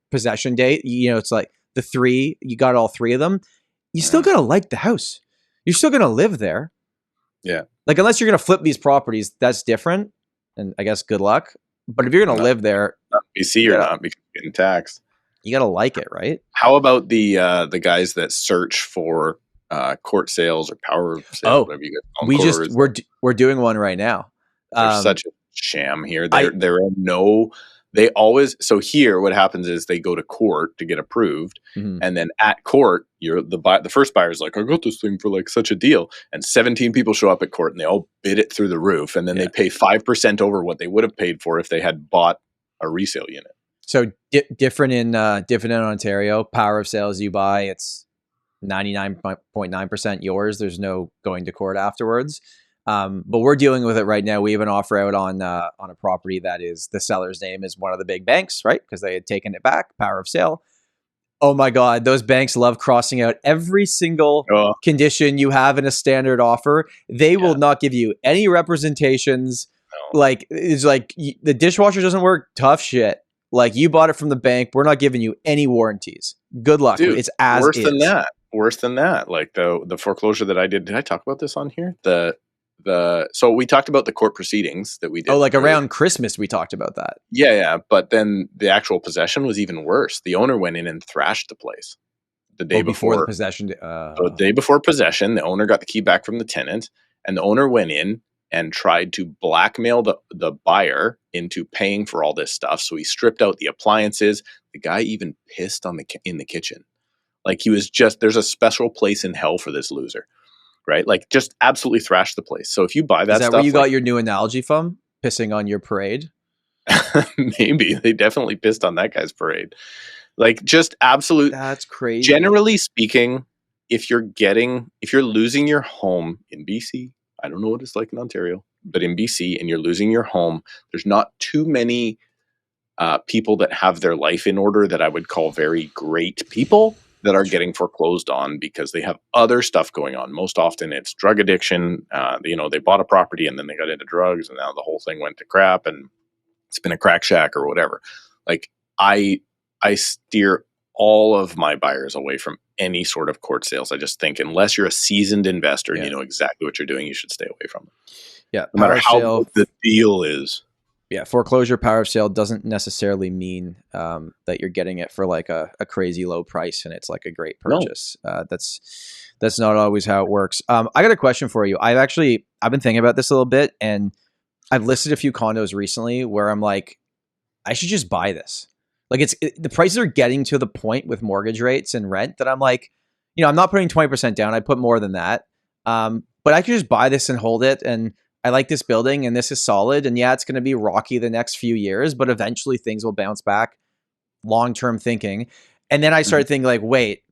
possession date. You know, it's like the three, you got all three of them. You're still going to like the house. You're still going to live there. Yeah. Like, unless you're going to flip these properties, that's different. And I guess good luck. But if you're going to live there, not BC or not, because you're getting taxed. You got to like it, right? How about the guys that search for court sales or power of sale, whatever you guys call them? We're doing one right now. There's such a sham here. They always, so here what happens is they go to court to get approved, and then at court, the first buyer's like, I got this thing for like such a deal, and 17 people show up at court and they all bid it through the roof, and then they pay 5% over what they would have paid for if they had bought a resale unit. So different in Ontario. Power of sales you buy, it's 99.9% yours. There's no going to court afterwards. But we're dealing with it right now. We have an offer out on a property that is the seller's name is one of the big banks, right? Because they had taken it back, power of sale. Oh my God, those banks love crossing out every single condition you have in a standard offer. They will not give you any representations. No. Like, it's like the dishwasher doesn't work. Tough shit. Like, you bought it from the bank. We're not giving you any warranties. Good luck. Dude, it's as worse is. Worse than that. Like the foreclosure that I did I talk about this on here? So we talked about the court proceedings that we did. Oh, like around Christmas, we talked about that. Yeah. But then the actual possession was even worse. The owner went in and thrashed the place the day before the possession. The day before possession, the owner got the key back from the tenant, and the owner went in and tried to blackmail the buyer into paying for all this stuff. So he stripped out the appliances. The guy even pissed in the kitchen. Like, he was there's a special place in hell for this loser. Right? Like, just absolutely thrash the place. So if you buy that stuff... Is that where you got your new analogy from? Pissing on your parade? Maybe. They definitely pissed on that guy's parade. Like, just absolute... That's crazy. Generally speaking, if you're losing your home in BC, I don't know what it's like in Ontario, but in BC, and you're losing your home, there's not too many people that have their life in order that I would call very great people that are getting foreclosed on because they have other stuff going on. Most often it's drug addiction. They bought a property and then they got into drugs, and now the whole thing went to crap and it's been a crack shack or whatever. Like, I steer all of my buyers away from any sort of court sales. I just think unless you're a seasoned investor and you know exactly what you're doing, you should stay away from it. Yeah. No matter how the deal is. Yeah, foreclosure, power of sale doesn't necessarily mean that you're getting it for like a crazy low price and it's like a great purchase. No. That's not always how it works. I got a question for you. I've been thinking about this a little bit, and I've listed a few condos recently where I'm like, I should just buy this. Like, the prices are getting to the point with mortgage rates and rent that I'm like, I'm not putting 20% down. I put more than that. But I could just buy this and hold it, and I like this building and this is solid. And yeah, it's going to be rocky the next few years, but eventually things will bounce back. Long-term thinking. And then I started thinking like, wait,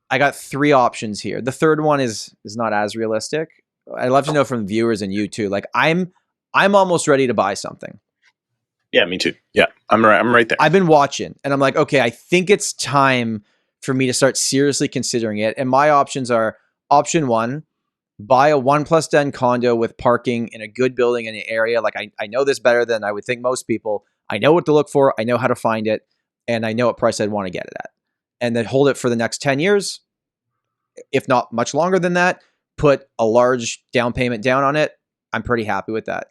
I got 3 options here. The third one is not as realistic. I'd love to know from viewers and you too. Like, I'm almost ready to buy something. Yeah, me too. Yeah, I'm right there. I've been watching and I'm like, okay, I think it's time for me to start seriously considering it. And my options are: option 1, buy a 1+10 condo with parking in a good building in the area. Like, I know this better than I would think most people. I know what to look for. I know how to find it. And I know what price I'd want to get it at. And then hold it for the next 10 years, if not much longer than that. Put a large down payment down on it. I'm pretty happy with that.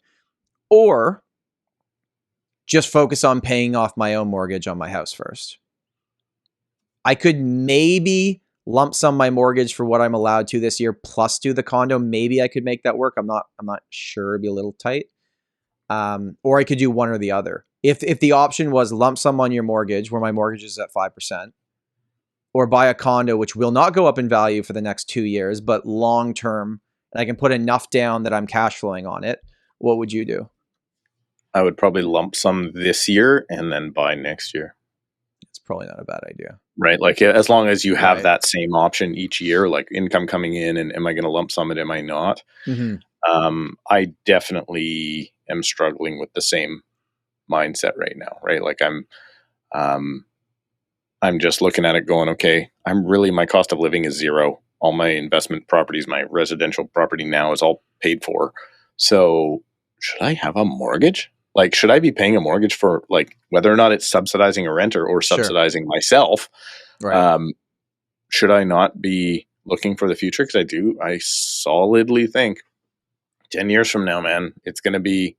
Or just focus on paying off my own mortgage on my house first. I could maybe lump sum my mortgage for what I'm allowed to this year, plus do the condo. Maybe I could make that work. I'm not sure. It'd be a little tight. Or I could do one or the other. If the option was lump sum on your mortgage, where my mortgage is at 5%, or buy a condo, which will not go up in value for the next 2 years, but long term, and I can put enough down that I'm cash flowing on it, what would you do? I would probably lump sum this year and then buy next year. It's probably not a bad idea. Right. Like, as long as you have that same option each year, like income coming in, and am I going to lump sum it? Am I not? Mm-hmm. I definitely am struggling with the same mindset right now. Right. Like, I'm just looking at it going, okay, my cost of living is 0. All my investment properties, my residential property now is all paid for. So should I have a mortgage? Like, should I be paying a mortgage for, like, whether or not it's subsidizing a renter or subsidizing myself? Right. Should I not be looking for the future? Because I solidly think 10 years from now, man, it's going to be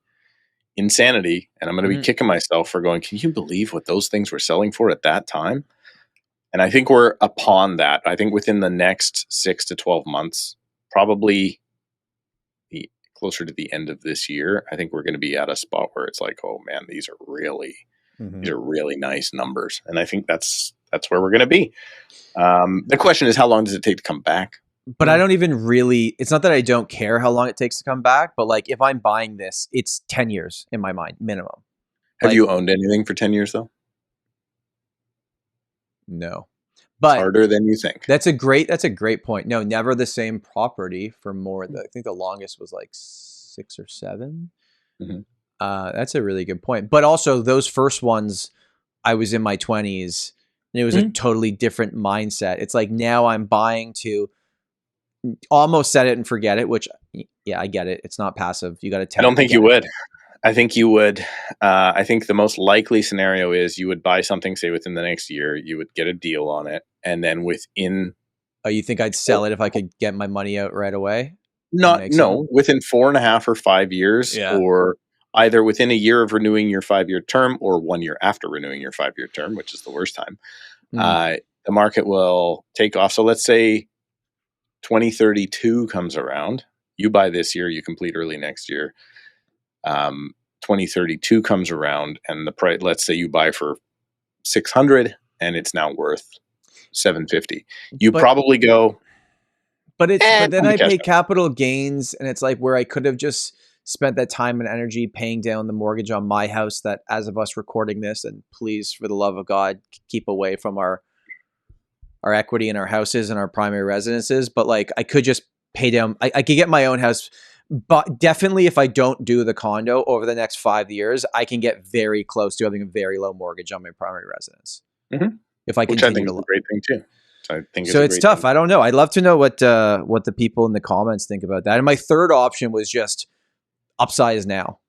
insanity. And I'm going to be kicking myself for going, can you believe what those things were selling for at that time? And I think we're upon that. I think within the next 6 to 12 months, probably closer to the end of this year, I think we're going to be at a spot where it's like, oh man, these are really nice numbers. And I think that's where we're going to be. The question is, how long does it take to come back? But I don't even really, it's not that I don't care how long it takes to come back, but like if I'm buying this, it's 10 years in my mind, minimum. Have you owned anything for 10 years though? No. But it's harder than you think. That's a great point. No, never the same property for more than, I think the longest was like 6 or 7. That's a really good point. But also those first ones, I was in my 20s and it was a totally different mindset. It's like now I'm buying to almost set it and forget it, which I get it. It's not passive. You got to I don't think you would. I think you would. I think the most likely scenario is you would buy something, say within the next year, you would get a deal on it. And then within... Oh, you think I'd sell it if I could get my money out right away? No, within 4.5 or 5 years, or either within a year of renewing your 5-year term or 1 year after renewing your 5-year term, which is the worst time, the market will take off. So let's say 2032 comes around. You buy this year, you complete early next year. 2032 comes around and the price, let's say you buy for 600 and it's now worth 750. Probably go, but then I pay capital gains and it's like where I could have just spent that time and energy paying down the mortgage on my house that as of us recording this, and please, for the love of God, keep away from our equity in our houses and our primary residences. But like I could just pay down, I could get my own house. But definitely if I don't do the condo over the next 5 years, I can get very close to having a very low mortgage on my primary residence. If I Which I think is a great thing too. So it's tough. I don't know. I'd love to know what the people in the comments think about that. And my third option was just upsize now.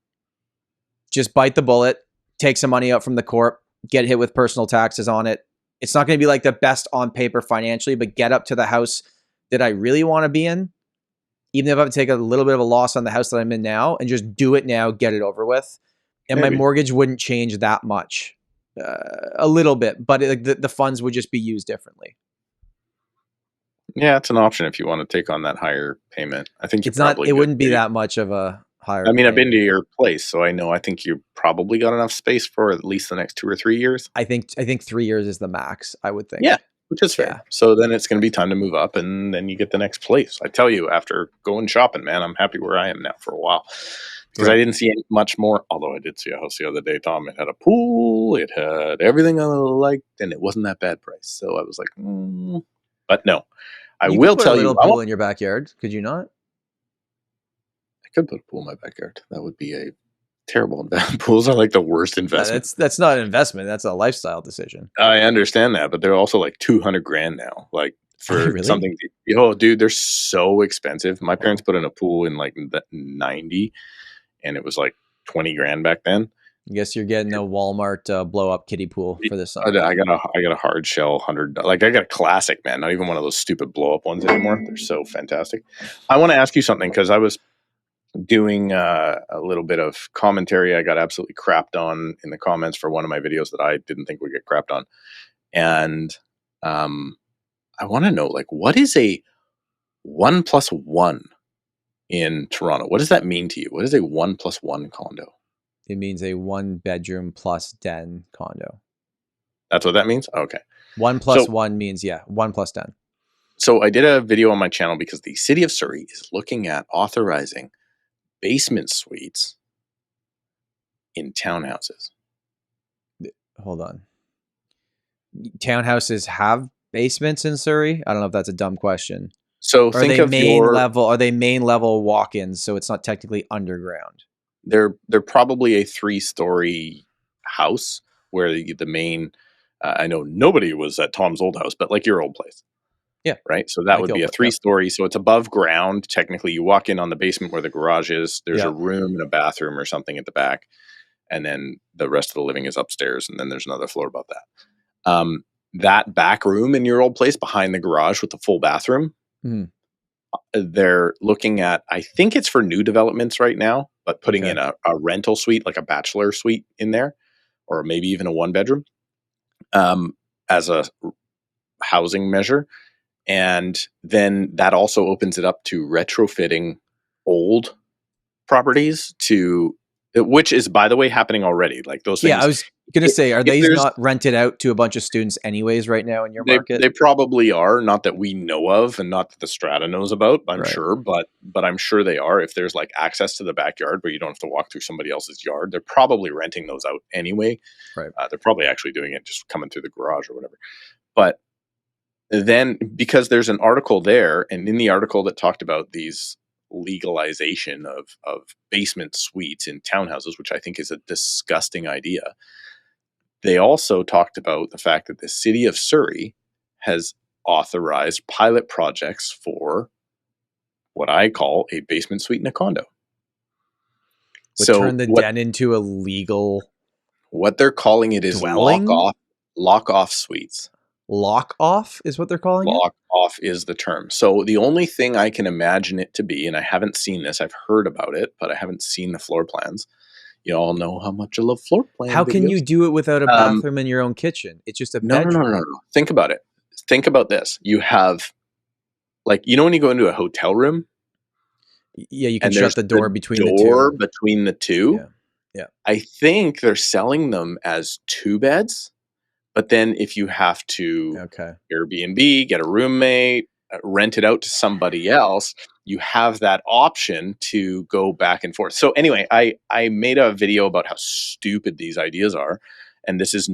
Just bite the bullet, take some money out from the corp, get hit with personal taxes on it. It's not going to be like the best on paper financially, but get up to the house that I really want to be in. Even if I have to take a little bit of a loss on the house that I'm in now and just do it now, get it over with. And my mortgage wouldn't change that much, a little bit, but the funds would just be used differently. Yeah, it's an option if you want to take on that higher payment. I think it wouldn't be that much of a higher payment. I've been to your place, so I think you probably got enough space for at least the next 2 or 3 years. I think 3 years is the max, I would think. Yeah. Which is fair. Yeah. So then it's going to be time to move up and then you get the next place. I tell you, after going shopping, man, I'm happy where I am now for a while. Because I didn't see much more, although I did see a house the other day, Tom. It had a pool, it had everything I liked, and it wasn't that bad price. So I was like, But no, I will tell you. You could put a little pool in your backyard, could you not? I could put a pool in my backyard. That would be a terrible investment. Pools are like the worst investment. That's not an investment. That's a lifestyle decision. I understand that, but they're also like $200,000 now. Like for something, dude, they're so expensive. My parents put in a pool in like the 90, and it was like $20,000 back then. I guess you're getting a Walmart blow up kiddie pool for this summer. I got a hard shell 100. Like I got a classic, man. Not even one of those stupid blow up ones anymore. They're so fantastic. I want to ask you something because I was doing a little bit of commentary. I got absolutely crapped on in the comments for one of my videos that I didn't think would get crapped on. And I want to know, like, what is a 1+1 in Toronto? What does that mean to you? What is a 1+1 condo? It means a 1-bedroom plus den condo. That's what that means? Okay. 1+1 means, 1 plus den. So I did a video on my channel because the city of Surrey is looking at authorizing basement suites in townhouses. Hold on. Townhouses have basements in Surrey? I don't know if that's a dumb question. So think of are they main level walk-ins, so it's not technically underground? They're probably a 3-story house where the main I know nobody was at Tom's old house, but like your old place. Yeah. Right. So that would be a 3-story. So it's above ground. Technically, you walk in on the basement where the garage is. There's a room and a bathroom or something at the back. And then the rest of the living is upstairs. And then there's another floor above that. That back room in your old place behind the garage with the full bathroom, they're looking at, I think it's for new developments right now, but putting in a rental suite, like a bachelor suite in there, or maybe even a 1-bedroom, as a housing measure. And then that also opens it up to retrofitting old properties to, which is, by the way, happening already. Like those things. Yeah, I was going to say, are these not rented out to a bunch of students anyways right now in your market? They probably are, not that we know of, and not that the Strata knows about, I'm sure, but I'm sure they are. If there's like access to the backyard where you don't have to walk through somebody else's yard, they're probably renting those out anyway. Right. They're probably actually doing it just coming through the garage or whatever. But then, because there's an article there, and in the article that talked about these legalization of basement suites in townhouses, which I think is a disgusting idea, they also talked about the fact that the city of Surrey has authorized pilot projects for what I call a basement suite in a condo. Would turn the den into a legal. What they're calling it is lock off suites. Lock off is what they're calling it? Lock off is the term. So the only thing I can imagine it to be, and I haven't seen this, I've heard about it, but I haven't seen the floor plans. You all know how much I love floor plans. How can you do it without a bathroom in your own kitchen? It's just a bedroom. No. Think about it. Think about this. You have, like, you know when you go into a hotel room? Yeah, you can shut the door between the two. Yeah. I think they're selling them as 2 beds. But then if you have to Airbnb, get a roommate, rent it out to somebody else, you have that option to go back and forth. So anyway, I made a video about how stupid these ideas are. And this is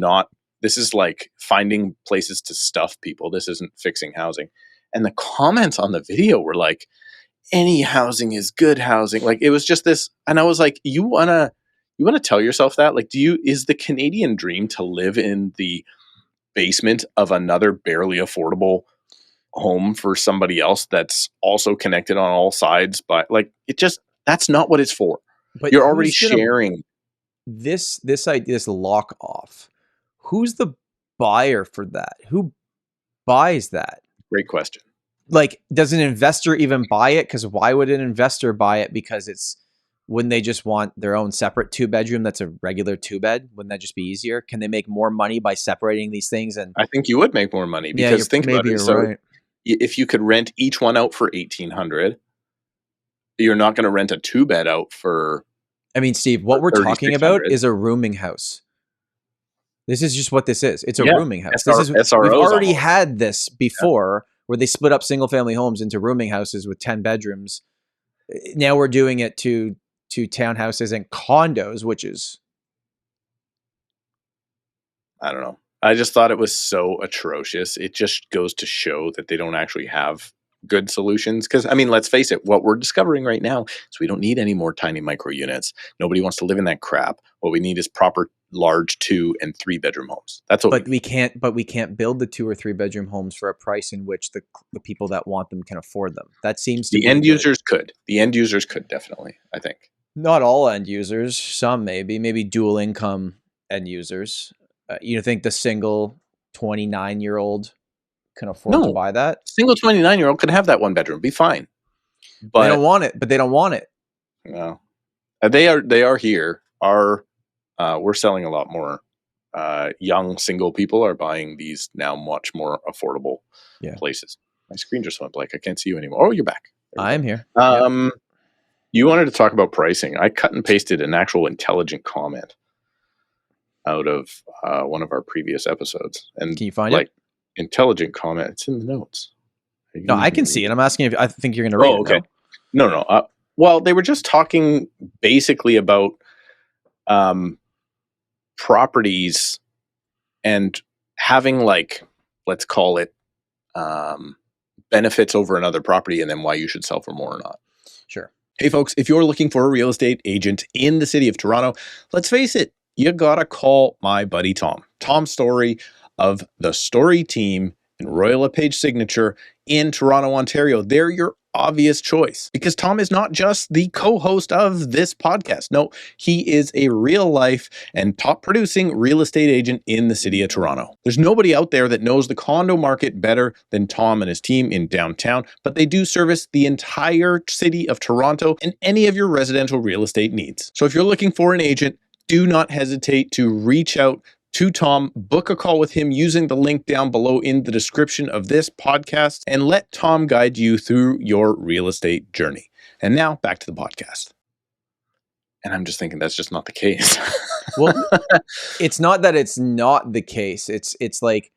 like finding places to stuff people. This isn't fixing housing. And the comments on the video were like, any housing is good housing. Like, it was just this. And I was like, you want to tell yourself that? Like, is the Canadian dream to live in the basement of another barely affordable home for somebody else that's also connected on all sides? But like, that's not what it's for. But you're already sharing this idea, this lock off. Who's the buyer for that? Who buys that? Great question. Like, does an investor even buy it? Because why would an investor buy it? Because wouldn't they just want their own separate 2-bedroom that's a regular 2-bed? Wouldn't that just be easier? Can they make more money by separating these things? And I think you would make more money, because think about it. So if you could rent each one out for $1,800, you're not going to rent a 2-bed out for. I mean, Steve, what we're talking about is a rooming house. This is just what this is. It's a rooming house. We've already had this before, where they split up single-family homes into rooming houses with 10 bedrooms. Now we're doing it to townhouses and condos, which is, I don't know. I just thought it was so atrocious. It just goes to show that they don't actually have good solutions. Because, I mean, let's face it, what we're discovering right now is we don't need any more tiny micro units. Nobody wants to live in that crap. What we need is proper large 2 and 3 bedroom homes. That's what we can't build the 2 or 3 bedroom homes for a price in which the people that want them can afford them. That seems to be end users could. The end users could, definitely, I think. Not all end users. Some maybe dual income end users. You think the single 29-year-old can afford to buy that? Single 29-year-old could have that 1 bedroom, be fine. But they don't want it. But they don't want it. No, they are here. We're selling a lot more. Young single people are buying these now much more affordable places. My screen just went blank. I can't see you anymore. Oh, you're back. I'm here. You wanted to talk about pricing. I cut and pasted an actual intelligent comment out of one of our previous episodes. And can you find it? Intelligent comment. It's in the notes. No, I can see it. I'm asking if I think you're going to read it. Okay. No. Well, they were just talking basically about properties and having, like, let's call it benefits over another property, and then why you should sell for more or not. Sure. Hey folks, if you're looking for a real estate agent in the city of Toronto, let's face it, you gotta call my buddy Tom Storey of the Storey team in Royal LePage Signature in Toronto, Ontario. They're your obvious choice because Tom is not just the co-host of this podcast. No, he is a real life and top producing real estate agent in the city of Toronto. There's nobody out there that knows the condo market better than Tom and his team in downtown, but they do service the entire city of Toronto and any of your residential real estate needs. So if you're looking for an agent, do not hesitate to reach out to Tom, book a call with him using the link down below in the description of this podcast, and let Tom guide you through your real estate journey. And now back to the podcast. And I'm just thinking that's just not the case. Well, it's not that it's not the case. It's like,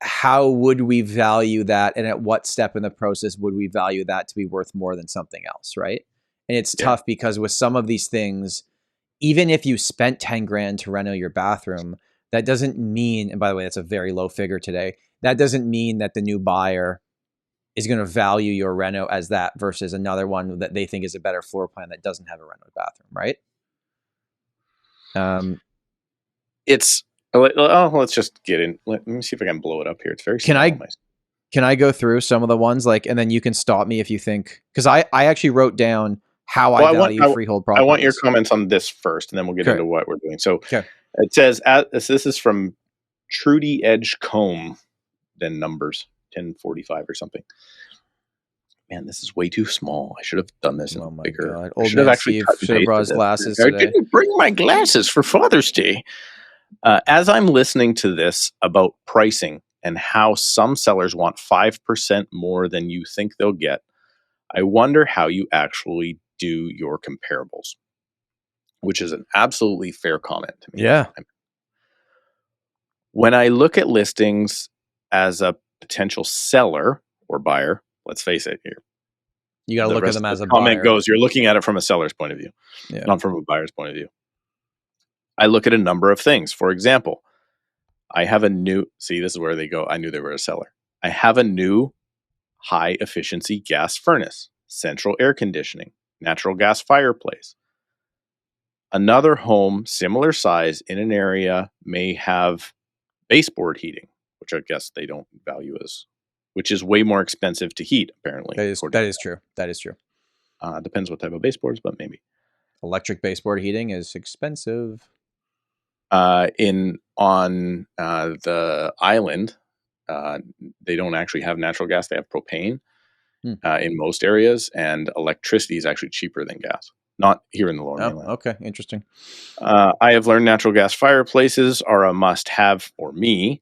how would we value that? And at what step in the process would we value that to be worth more than something else, right? And it's tough because with some of these things, even if you spent 10 grand to reno your bathroom, that doesn't mean, and by the way, that's a very low figure today, that doesn't mean that the new buyer is going to value your reno as that versus another one that they think is a better floor plan that doesn't have a reno bathroom, right? Let's just get in. Let me see if I can blow it up here. It's very small. Can I go through some of the ones, like, and then you can stop me if you think, because I actually wrote down how I value freehold properties. I want your comments on this first, and then we'll get into what we're doing. So it says, this is from Trudy Edge Combe, then numbers 1045 or something. Man, this is way too small. I should have done this in bigger. God. Old man Steve should have brought his glasses today. I didn't bring my glasses for Father's Day. As I'm listening to this about pricing and how some sellers want 5% more than you think they'll get, I wonder how you actually do your comparables, which is an absolutely fair comment to me. Yeah. When I look at listings as a potential seller or buyer, let's face it here. You got to look at them as a comment buyer. Goes, you're looking at it from a seller's point of view, not from a buyer's point of view. I look at a number of things. For example, I have a new, see, this is where they go. I knew they were a seller. I have a new high efficiency gas furnace, central air conditioning, natural gas fireplace. Another home, similar size in an area, may have baseboard heating, which I guess they don't value as, which is way more expensive to heat, apparently. That is true. That is true. Depends what type of baseboards, but maybe. Electric baseboard heating is expensive. On the island, they don't actually have natural gas. They have propane in most areas, and electricity is actually cheaper than gas. Not here in the Lower Mainland. Okay, interesting. I have learned natural gas fireplaces are a must-have for me.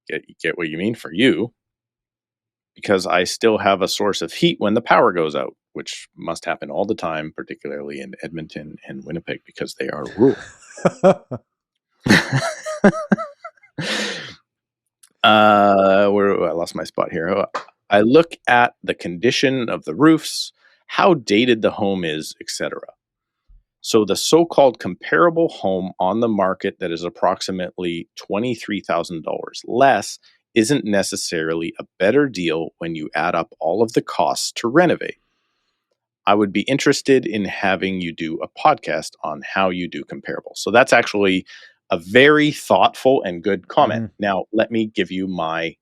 Get what you mean for you, because I still have a source of heat when the power goes out, which must happen all the time, particularly in Edmonton and Winnipeg, because they are rural. I lost my spot here. I look at the condition of the roofs, how dated the home is, etc. So the so-called comparable home on the market that is approximately $23,000 less isn't necessarily a better deal when you add up all of the costs to renovate. I would be interested in having you do a podcast on how you do comparables. So that's actually a very thoughtful and good comment. Now, let me give you my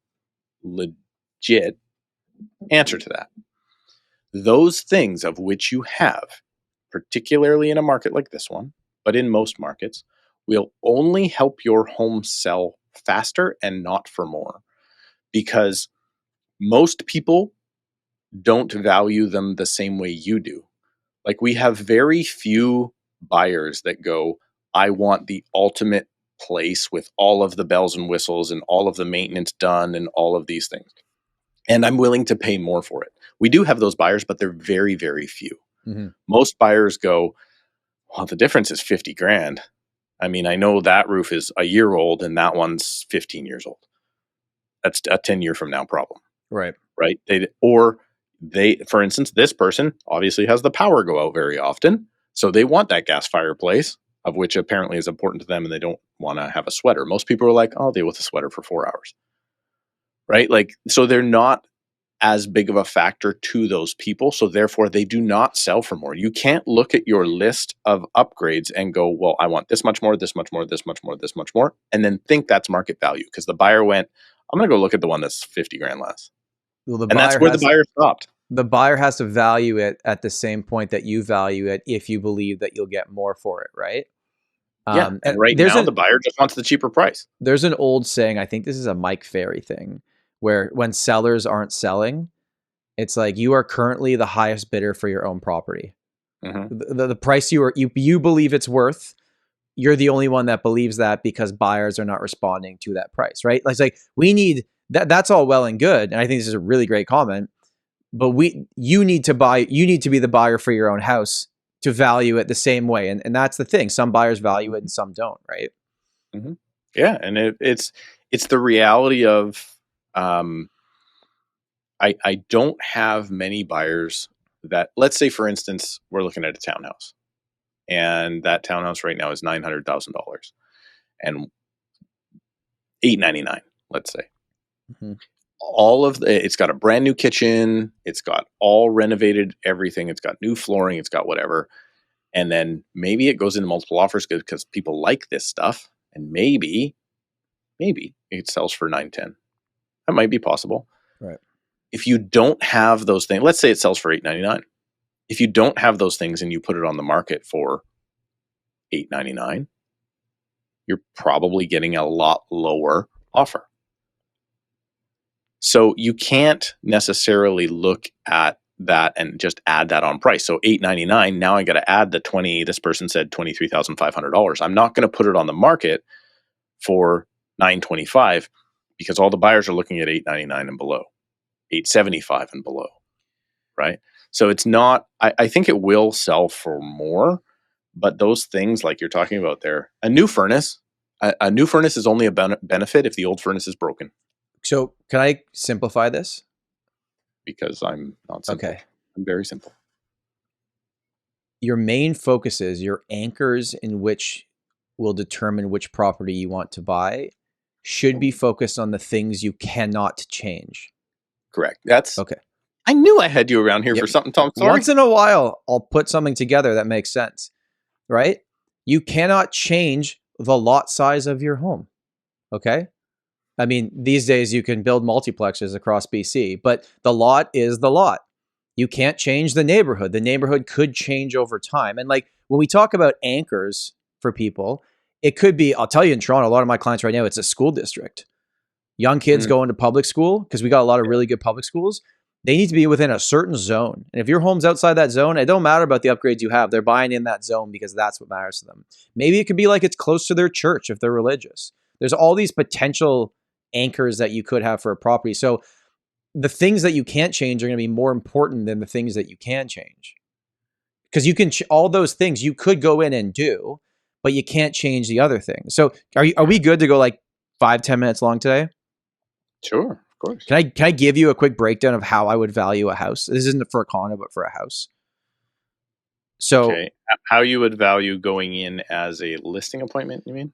legit answer to that. Those things of which you have, particularly in a market like this one, but in most markets, will only help your home sell faster and not for more. Because most people don't value them the same way you do. Like, we have very few buyers that go, I want the ultimate place with all of the bells and whistles and all of the maintenance done and all of these things, and I'm willing to pay more for it. We do have those buyers, but they're very, very few. Most buyers go, well, the difference is 50 grand. I mean, I know that roof is a year old and that one's 15 years old. That's a 10 year from now problem. Right. For instance, this person obviously has the power go out very often. So they want that gas fireplace, of which apparently is important to them, and they don't want to have a sweater. Most people are like, I'll deal with a sweater for 4 hours. Right? Like, so they're not as big of a factor to those people. So therefore they do not sell for more. You can't look at your list of upgrades and go, well, I want this much more, this much more, this much more, this much more, and then think that's market value. Because the buyer went, I'm going to go look at the one that's 50 grand less. Well, that's where the buyer stopped. The buyer has to value it at the same point that you value it if you believe that you'll get more for it, right? Yeah, and right now the buyer just wants the cheaper price. There's an old saying, I think this is a Mike Ferry thing, where when sellers aren't selling, it's like you are currently the highest bidder for your own property. The price you believe it's worth, you're the only one that believes that because buyers are not responding to that price, right? It's like we need that. That's all well and good, and I think this is a really great comment. But you need to be the buyer for your own house to value it the same way, and that's the thing. Some buyers value it and some don't, right? Yeah, and it's the reality of I don't have many buyers that, let's say for instance, we're looking at a townhouse, and that townhouse right now is $900,000 and $899, let's say. It's got a brand new kitchen, it's got all renovated everything, it's got new flooring, it's got whatever, and then maybe it goes into multiple offers because people like this stuff, and maybe it sells for $910. That might be possible, right? If you don't have those things, let's say it sells for $899. If you don't have those things and you put it on the market for $899, you're probably getting a lot lower offer. So you can't necessarily look at that and just add that on price. So $899, now I got to add the this person said $23,500. I'm not going to put it on the market for $925 because all the buyers are looking at $899 and below, $875 and below, right? So it's not, I think it will sell for more, but those things like you're talking about there, a new furnace is only a benefit if the old furnace is broken. So can I simplify this? Because I'm not simple. Okay. I'm very simple. Your main focuses, your anchors in which will determine which property you want to buy should be focused on the things you cannot change. Correct. That's okay. I knew I had you around here for something, Tom Storey. Once in a while, I'll put something together that makes sense, right? You cannot change the lot size of your home, okay? I mean, these days you can build multiplexes across BC, but the lot is the lot. You can't change the neighborhood. The neighborhood could change over time. And like when we talk about anchors for people, it could be, I'll tell you in Toronto, a lot of my clients right now, it's a school district. Young kids go into public school because we got a lot of really good public schools. They need to be within a certain zone. And if your home's outside that zone, it don't matter about the upgrades you have. They're buying in that zone because that's what matters to them. Maybe it could be like it's close to their church if they're religious. There's all these potential anchors that you could have for a property. So the things that you can't change are going to be more important than the things that you can change. Because you can, all those things you could go in and do, but you can't change the other things. So are we good to go like 5-10 minutes long today? Sure, of course. Can I give you a quick breakdown of how I would value a house? This isn't for a condo, but for a house. So how you would value going in as a listing appointment, you mean?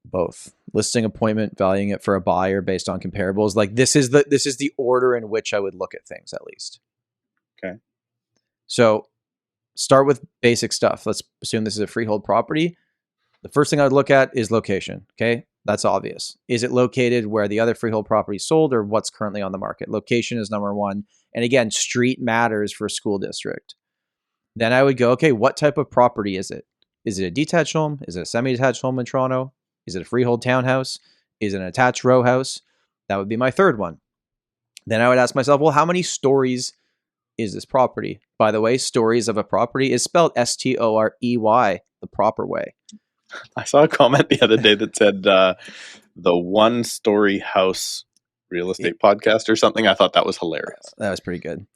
Both. Listing appointment, valuing it for a buyer based on comparables. Like this is the order in which I would look at things at least. Okay. So start with basic stuff. Let's assume this is a freehold property. The first thing I would look at is location. Okay. That's obvious. Is it located where the other freehold property sold or what's currently on the market? Location is number one. And again, street matters for a school district. Then I would go, okay, what type of property is it? Is it a detached home? Is it a semi-detached home in Toronto? Is it a freehold townhouse? Is it an attached row house? That would be my third one. Then I would ask myself, well, how many stories is this property? By the way, stories of a property is spelled STOREY, the proper way. I saw a comment the other day that said the one-story house real estate podcast or something. I thought that was hilarious. That was pretty good.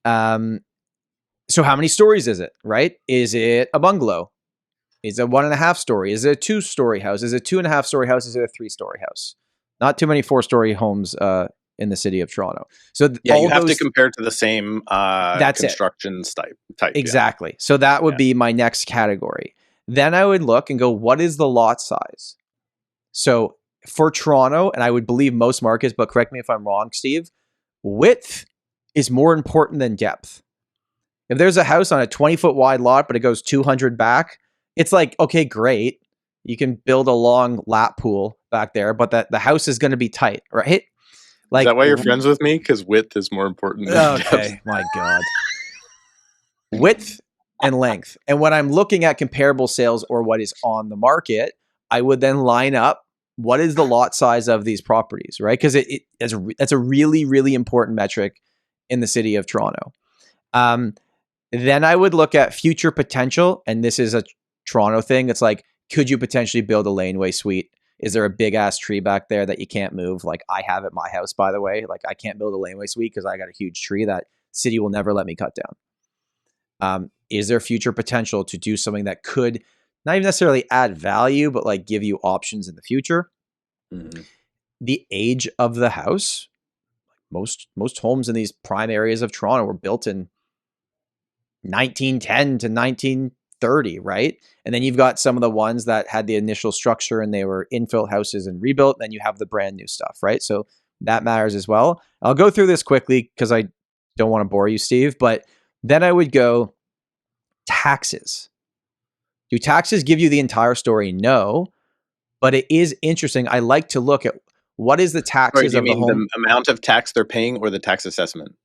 So how many stories is it, right? Is it a bungalow? Is it 1.5 story? Is it a 2-story house? Is it a 2.5 story house? Is it a 3-story house? Not too many 4-story homes in the city of Toronto. So you have to compare to the same construction type. Exactly. Yeah. So that would be my next category. Then I would look and go, what is the lot size? So for Toronto, and I would believe most markets, but correct me if I'm wrong, Steve, width is more important than depth. If there's a house on a 20-foot wide lot, but it goes 200 back, it's like, okay, great. You can build a long lap pool back there, but the house is going to be tight, right? Is that why you're friends with me? Because width is more important than depth. Okay, my God. Width and length. And when I'm looking at comparable sales or what is on the market, I would then line up what is the lot size of these properties, right? Because that's a really, really important metric in the city of Toronto. Then I would look at future potential. And this is a Toronto thing. It's like, could you potentially build a laneway suite? Is there a big ass tree back there that you can't move? Like I have at my house, by the way. Like I can't build a laneway suite because I got a huge tree that city will never let me cut down. Is there future potential to do something that could not even necessarily add value, but like give you options in the future? Mm-hmm. The age of the house. Most homes in these prime areas of Toronto were built in 1910 to 1930, right? And then you've got some of the ones that had the initial structure and they were infill houses and rebuilt. Then you have the brand new stuff, right? So that matters as well. I'll go through this quickly because I don't want to bore you, Steve, but then I would go taxes. Do taxes give you the entire story? No, but it is interesting. I like to look at what is the taxes of the home. The amount of tax they're paying or the tax assessment?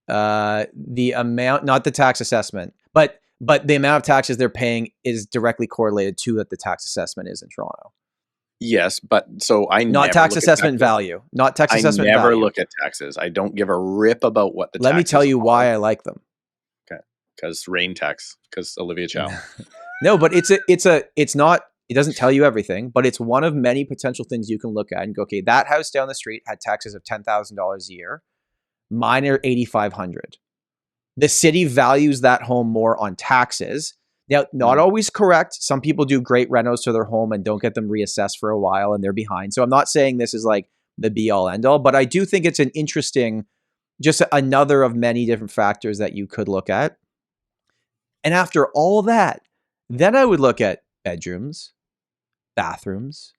The amount, not the tax assessment, but the amount of taxes they're paying is directly correlated to what the tax assessment is in Toronto. Yes, but so I not tax assessment value, not tax assessment value. I never look at taxes. I don't give a rip about what the. Let me tell you why I like them. Okay, because rain tax, because Olivia Chow. No, but it's not. It doesn't tell you everything, but it's one of many potential things you can look at and go, okay, that house down the street had taxes of $10,000 a year. Mine are $8,500. The city values that home more on taxes. Now, not always correct. Some people do great renos to their home and don't get them reassessed for a while and they're behind. So I'm not saying this is like the be all end all, but I do think it's an interesting, just another of many different factors that you could look at. And after all that, then I would look at bedrooms, bathrooms,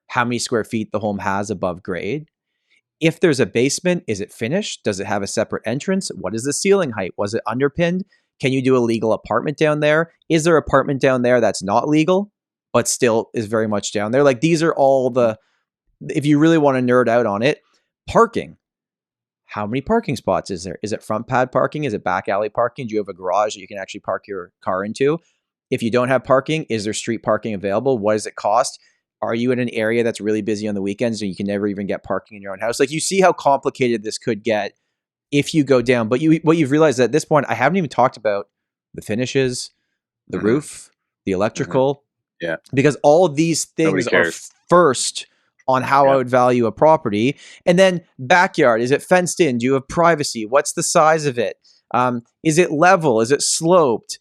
how many square feet the home has above grade. If there's a basement, is it finished? Does it have a separate entrance? What is the ceiling height? Was it underpinned? Can you do a legal apartment down there? Is there an apartment down there that's not legal, but still is very much down there? Like these are all if you really want to nerd out on it, parking. How many parking spots is there? Is it front pad parking? Is it back alley parking? Do you have a garage that you can actually park your car into? If you don't have parking, is there street parking available? What does it cost? Are you in an area that's really busy on the weekends and you can never even get parking in your own house? Like you see how complicated this could get if you go down. But what you've realized at this point, I haven't even talked about the finishes, the roof, the electrical. Yeah. Because all of these things are first on how I would value a property. And then backyard, is it fenced in? Do you have privacy? What's the size of it? Is it level? Is it sloped?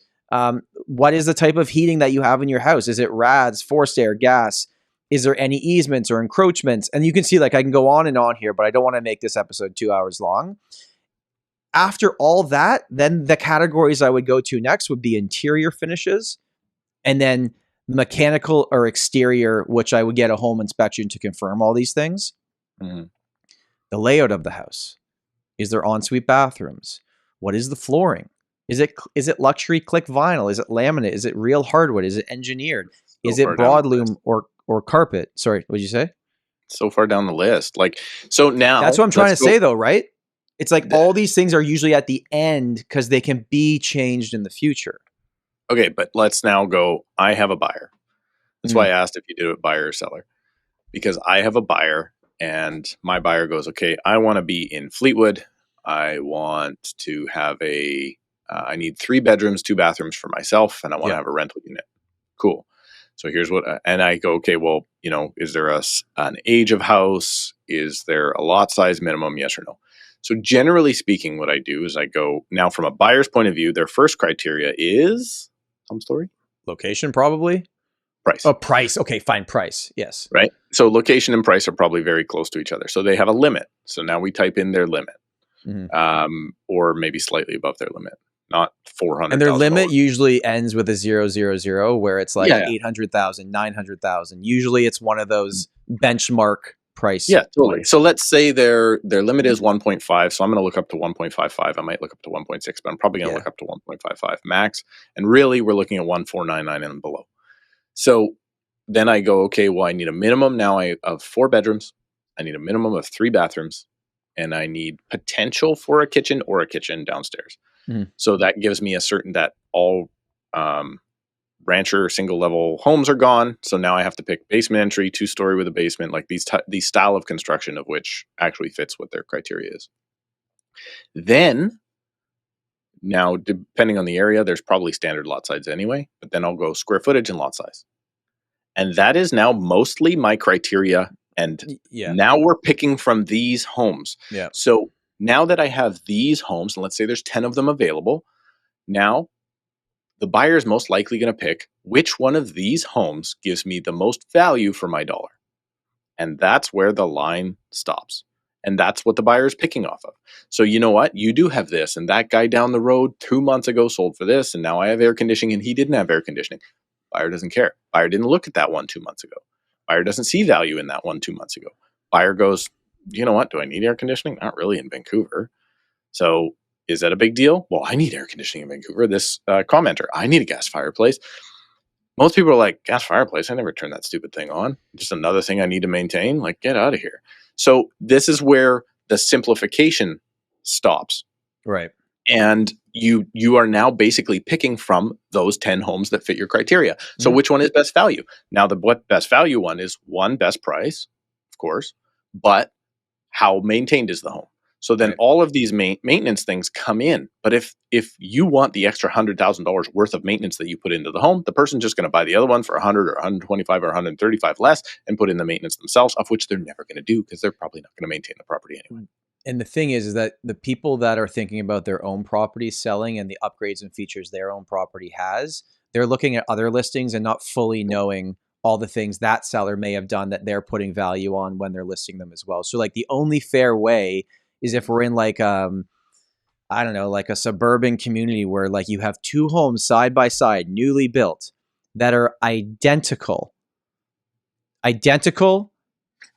What is the type of heating that you have in your house? Is it RADs, forced air, gas? Is there any easements or encroachments? And you can see, like, I can go on and on here, but I don't want to make this episode 2 hours long. After all that, then the categories I would go to next would be interior finishes and then mechanical or exterior, which I would get a home inspection to confirm all these things. Mm-hmm. The layout of the house. Is there ensuite bathrooms? What is the flooring? Is it luxury click vinyl? Is it laminate? Is it real hardwood? Is it engineered? Is it broadloom or carpet? Sorry, what did you say? So far down the list. Like, so now that's what I'm trying to say though, right? It's like all these things are usually at the end because they can be changed in the future. Okay, but let's now go. I have a buyer. That's why I asked if you do it buyer or seller. Because I have a buyer and my buyer goes, okay, I want to be in Fleetwood. I want to have I need 3 bedrooms, 2 bathrooms for myself, and I want to have a rental unit. Cool. So here's and I go, okay, well, is there an age of house? Is there a lot size minimum? Yes or no? So generally speaking, what I do is I go, now from a buyer's point of view, their first criteria is, Tom Storey? Location, probably. Price. Oh, price. Okay, fine. Price. Yes. Right. So location and price are probably very close to each other. So they have a limit. So now we type in their limit, or maybe slightly above their limit, not 400. And their limit usually ends with a 000, where it's like 800,000, 900,000. Usually it's one of those benchmark price. Yeah, totally. So let's say their limit is 1.5. So I'm going to look up to 1.55. I might look up to 1.6, but I'm probably going to look up to 1.55 max. And really, we're looking at 1.499 and below. So then I go, okay, well, I need a minimum now of 4 bedrooms. I need a minimum of 3 bathrooms. and I need potential for a kitchen or a kitchen downstairs. Mhm. So that gives me a certain that all rancher single level homes are gone. So now I have to pick basement entry, 2-story with a basement, like these style of construction of which actually fits what their criteria is. Then now, depending on the area, there's probably standard lot size anyway, but then I'll go square footage and lot size. And that is now mostly my criteria. And now we're picking from these homes. Yeah. So now that I have these homes, and let's say there's 10 of them available, now the buyer is most likely going to pick which one of these homes gives me the most value for my dollar. And that's where the line stops. And that's what the buyer is picking off of. So you know what? You do have this. And that guy down the road 2 months ago sold for this. And now I have air conditioning and he didn't have air conditioning. Buyer doesn't care. Buyer didn't look at that one 2 months ago. Buyer doesn't see value in that one 2 months ago. Buyer goes, you know what? Do I need air conditioning? Not really in Vancouver. So is that a big deal? Well, I need air conditioning in Vancouver. This commenter, I need a gas fireplace. Most people are like, gas fireplace? I never turn that stupid thing on. Just another thing I need to maintain. Like, get out of here. So this is where the simplification stops. Right. And you are now basically picking from those 10 homes that fit your criteria. So which one is best value? Now, what best value one is one, best price, of course, but how maintained is the home? So then all of these maintenance things come in. But if you want the extra $100,000 worth of maintenance that you put into the home, the person's just going to buy the other one for 100 or 125 or 135 less and put in the maintenance themselves, of which they're never going to do because they're probably not going to maintain the property anyway. And the thing is that the people that are thinking about their own property selling and the upgrades and features their own property has, they're looking at other listings and not fully knowing all the things that seller may have done that they're putting value on when they're listing them as well. So like the only fair way is if we're in like, I don't know, like a suburban community where like you have two homes side by side, newly built, that are identical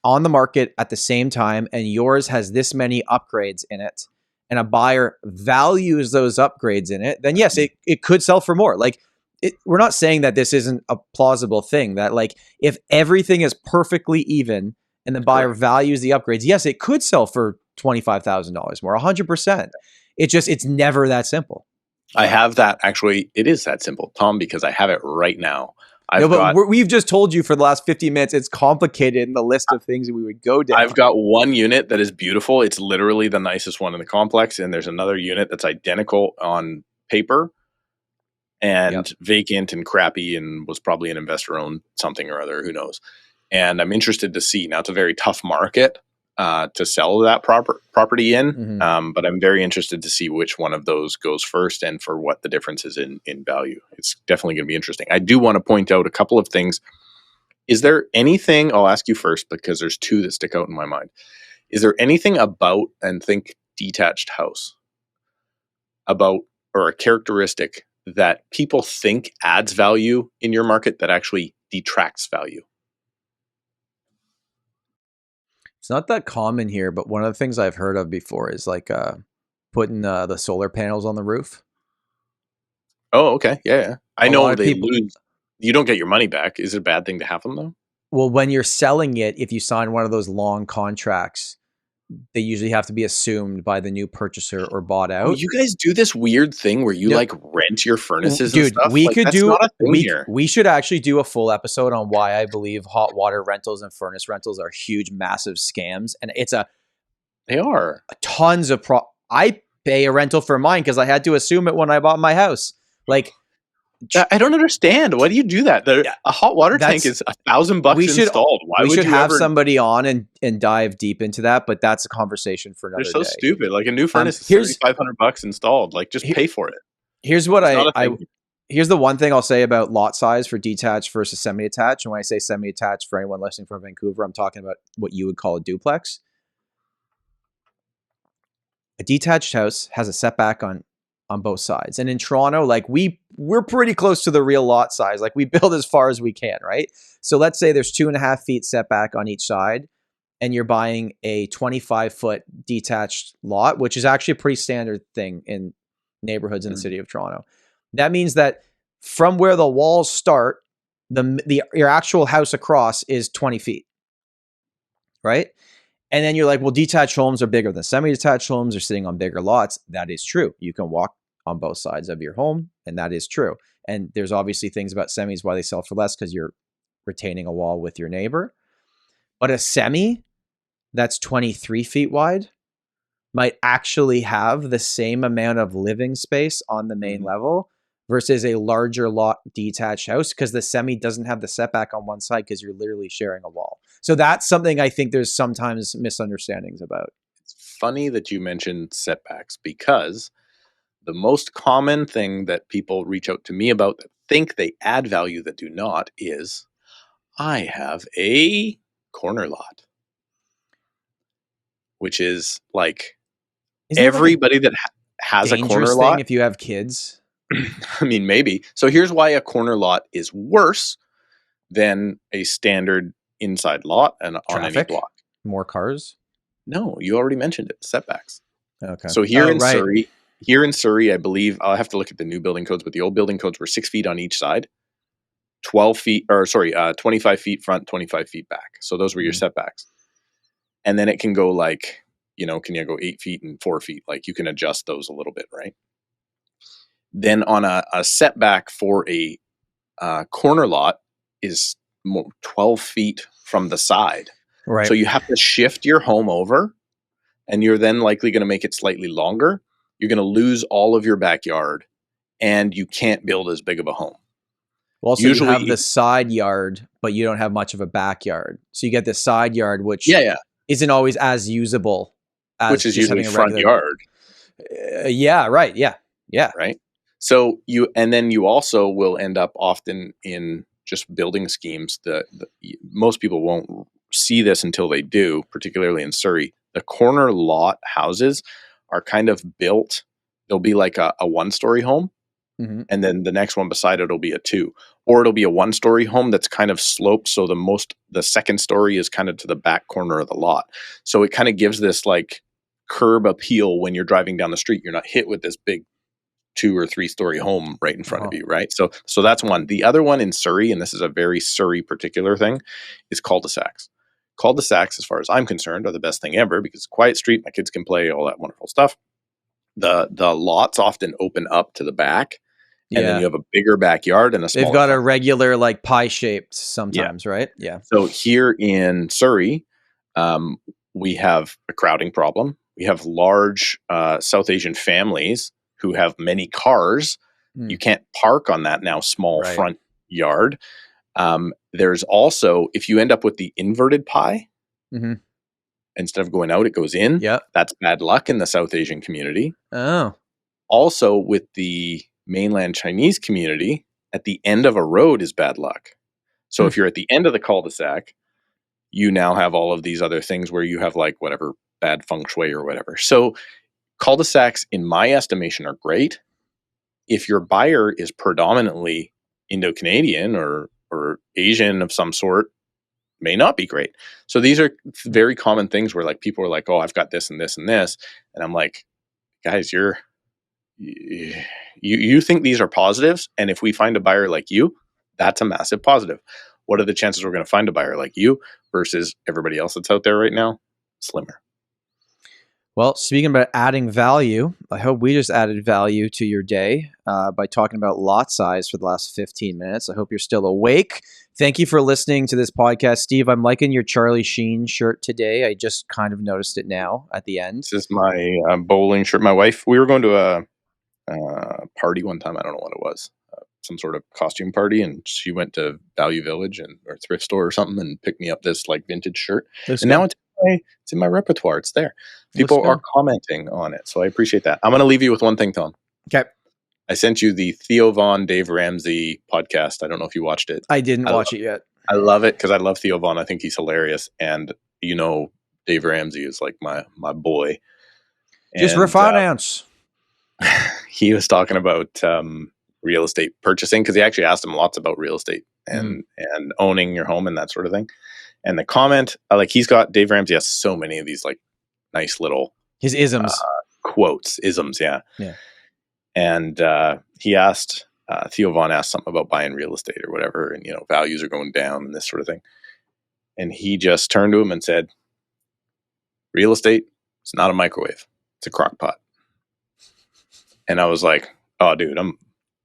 on the market at the same time, and yours has this many upgrades in it, and a buyer values those upgrades in it, then yes, it could sell for more. Like we're not saying that this isn't a plausible thing, that like if everything is perfectly even and the buyer values the upgrades, yes, it could sell for $25,000 more, 100%. It's never that simple. I have that. Actually, it is that simple, Tom, because I have it right now. We've just told you for the last 50 minutes, it's complicated in the list of things that we would go down. I've got one unit that is beautiful. It's literally the nicest one in the complex. And there's another unit that's identical on paper and vacant and crappy and was probably an investor owned something or other. Who knows? And I'm interested to see. Now, it's a very tough market to sell that property in. But I'm very interested to see which one of those goes first and for what the difference is in value. It's definitely going to be interesting. I do want to point out a couple of things. Is there anything, I'll ask you first because there's two that stick out in my mind. Is there anything about, and think detached house, about, or a characteristic that people think adds value in your market that actually detracts value? It's not that common here, but one of the things I've heard of before is like putting the solar panels on the roof. Oh, okay. Yeah. I know they lose. You don't get your money back. Is it a bad thing to have them though? Well, when you're selling it, if you sign one of those long contracts, they usually have to be assumed by the new purchaser or bought out. Oh, you guys do this weird thing where you like rent your furnaces and stuff? We could do we should actually do a full episode on why I believe hot water rentals and furnace rentals are huge, massive scams. And they are tons of I pay a rental for mine because I had to assume it when I bought my house. Like, I don't understand. Why do you do that? A hot water tank is $1,000 installed. Why would you have somebody on and dive deep into that? But that's a conversation for another day. They're so stupid. Like a new furnace is $3,500 installed. Like just pay for it. Here's what here's the one thing I'll say about lot size for detached versus semi-detached. And when I say semi-detached, for anyone listening from Vancouver, I'm talking about what you would call a duplex. A detached house has a setback on both sides. And in Toronto, like we're pretty close to the real lot size. Like we build as far as we can, right? So let's say there's 2.5 feet setback on each side and you're buying a 25-foot detached lot, which is actually a pretty standard thing in neighborhoods in the city of Toronto. That means that from where the walls start, your actual house across is 20 feet, right? And then you're like, well, detached homes are bigger than semi-detached homes. They're sitting on bigger lots. That is true. You can walk on both sides of your home, and that is true. And there's obviously things about semis why they sell for less, because you're retaining a wall with your neighbor. But a semi that's 23 feet wide might actually have the same amount of living space on the main level versus a larger lot detached house, because the semi doesn't have the setback on one side because you're literally sharing a wall. So that's something I think there's sometimes misunderstandings about. It's funny that you mentioned setbacks, because the most common thing that people reach out to me about that think they add value that do not is, I have a corner lot, which is like, Isn't everybody that has a corner lot. If you have kids. I mean, maybe. So here's why a corner lot is worse than a standard inside lot and on any block. More cars? No, you already mentioned it. Setbacks. Okay. So here in Surrey, I believe, I'll have to look at the new building codes, but the old building codes were 6 feet on each side, 25 feet front, 25 feet back. So those were your setbacks. And then it can go like, can you go 8 feet and 4 feet? Like, you can adjust those a little bit, right? Then on a setback for a corner lot is 12 feet from the side. Right. So you have to shift your home over, and you're then likely going to make it slightly longer. You're going to lose all of your backyard, and you can't build as big of a home. Well, also usually you have the side yard, but you don't have much of a backyard. So you get the side yard, which isn't always as usable as which is usually front yard. Right. Yeah. Right. So you also will end up often in just building schemes that most people won't see this until they do, particularly in Surrey. The corner lot houses are kind of built. They'll be like a 1-story home. And then the next one beside it will be a 2, or it'll be a 1-story home that's kind of sloped. So the second story is kind of to the back corner of the lot. So it kind of gives this like curb appeal when you're driving down the street. You're not hit with this big 2 or 3-story home right in front of you, right? So that's one. The other one in Surrey, and this is a very Surrey particular thing, is cul-de-sacs. Cul-de-sacs, as far as I'm concerned, are the best thing ever, because quiet street, my kids can play, all that wonderful stuff. The lots often open up to the back. And then you have a bigger backyard and a smaller. They've got a regular like pie shaped sometimes, right? Yeah. So here in Surrey, we have a crowding problem. We have large South Asian families who have many cars. You can't park on that now small front yard. There's also, if you end up with the inverted pie, instead of going out, it goes in. Yeah. That's bad luck in the South Asian community. Oh. Also, with the mainland Chinese community, at the end of a road is bad luck. So if you're at the end of the cul-de-sac, you now have all of these other things where you have like whatever bad feng shui or whatever. So cul-de-sacs, in my estimation, are great. If your buyer is predominantly Indo-Canadian or Asian of some sort, may not be great. So these are very common things where like people are like, oh, I've got this and this and this. And I'm like, guys, you think these are positives, and if we find a buyer like you, that's a massive positive. What are the chances we're going to find a buyer like you versus everybody else that's out there right now? Slimmer. Well, speaking about adding value, I hope we just added value to your day by talking about lot size for the last 15 minutes. I hope you're still awake. Thank you for listening to this podcast. Steve, I'm liking your Charlie Sheen shirt today. I just kind of noticed it now at the end. This is my bowling shirt. My wife, we were going to a party one time. I don't know what it was, some sort of costume party, and she went to Value Village or thrift store or something and picked me up this like vintage shirt. Now it's in my repertoire. It's there. People are commenting on it, so I appreciate that. I'm going to leave you with one thing, Tom. Okay. I sent you the Theo Von, Dave Ramsey podcast. I don't know if you watched it. I didn't watch it yet. I love it because I love Theo Von. I think he's hilarious, and Dave Ramsey is like my boy. Just refinance. He was talking about real estate purchasing, because he actually asked him lots about real estate and owning your home and that sort of thing. And the comment, Dave Ramsey has so many of these like nice little his isms, quotes, isms, yeah. And he asked Theo Von asked something about buying real estate or whatever, and values are going down and this sort of thing. And he just turned to him and said, real estate, it's not a microwave. It's a crock pot. And I was like, oh, dude,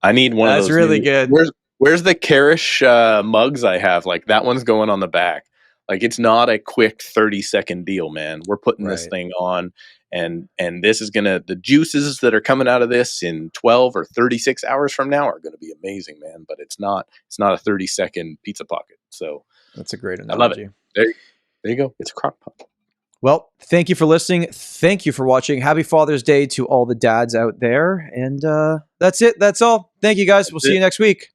I need one of those. That's really good. Where's the Karrasch mugs I have? Like, that one's going on the back. Like, it's not a quick 30-second deal, man. We're putting this thing on, and this is the juices that are coming out of this in 12 or 36 hours from now are going to be amazing, man. But it's not a 30-second pizza pocket. So that's a great analogy. I love it. There you go. It's a crock pot. Well, thank you for listening. Thank you for watching. Happy Father's Day to all the dads out there. And that's it. That's all. Thank you, guys. We'll see you next week.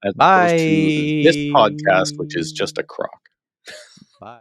As Bye. opposed to this podcast, which is just a crock. Bye.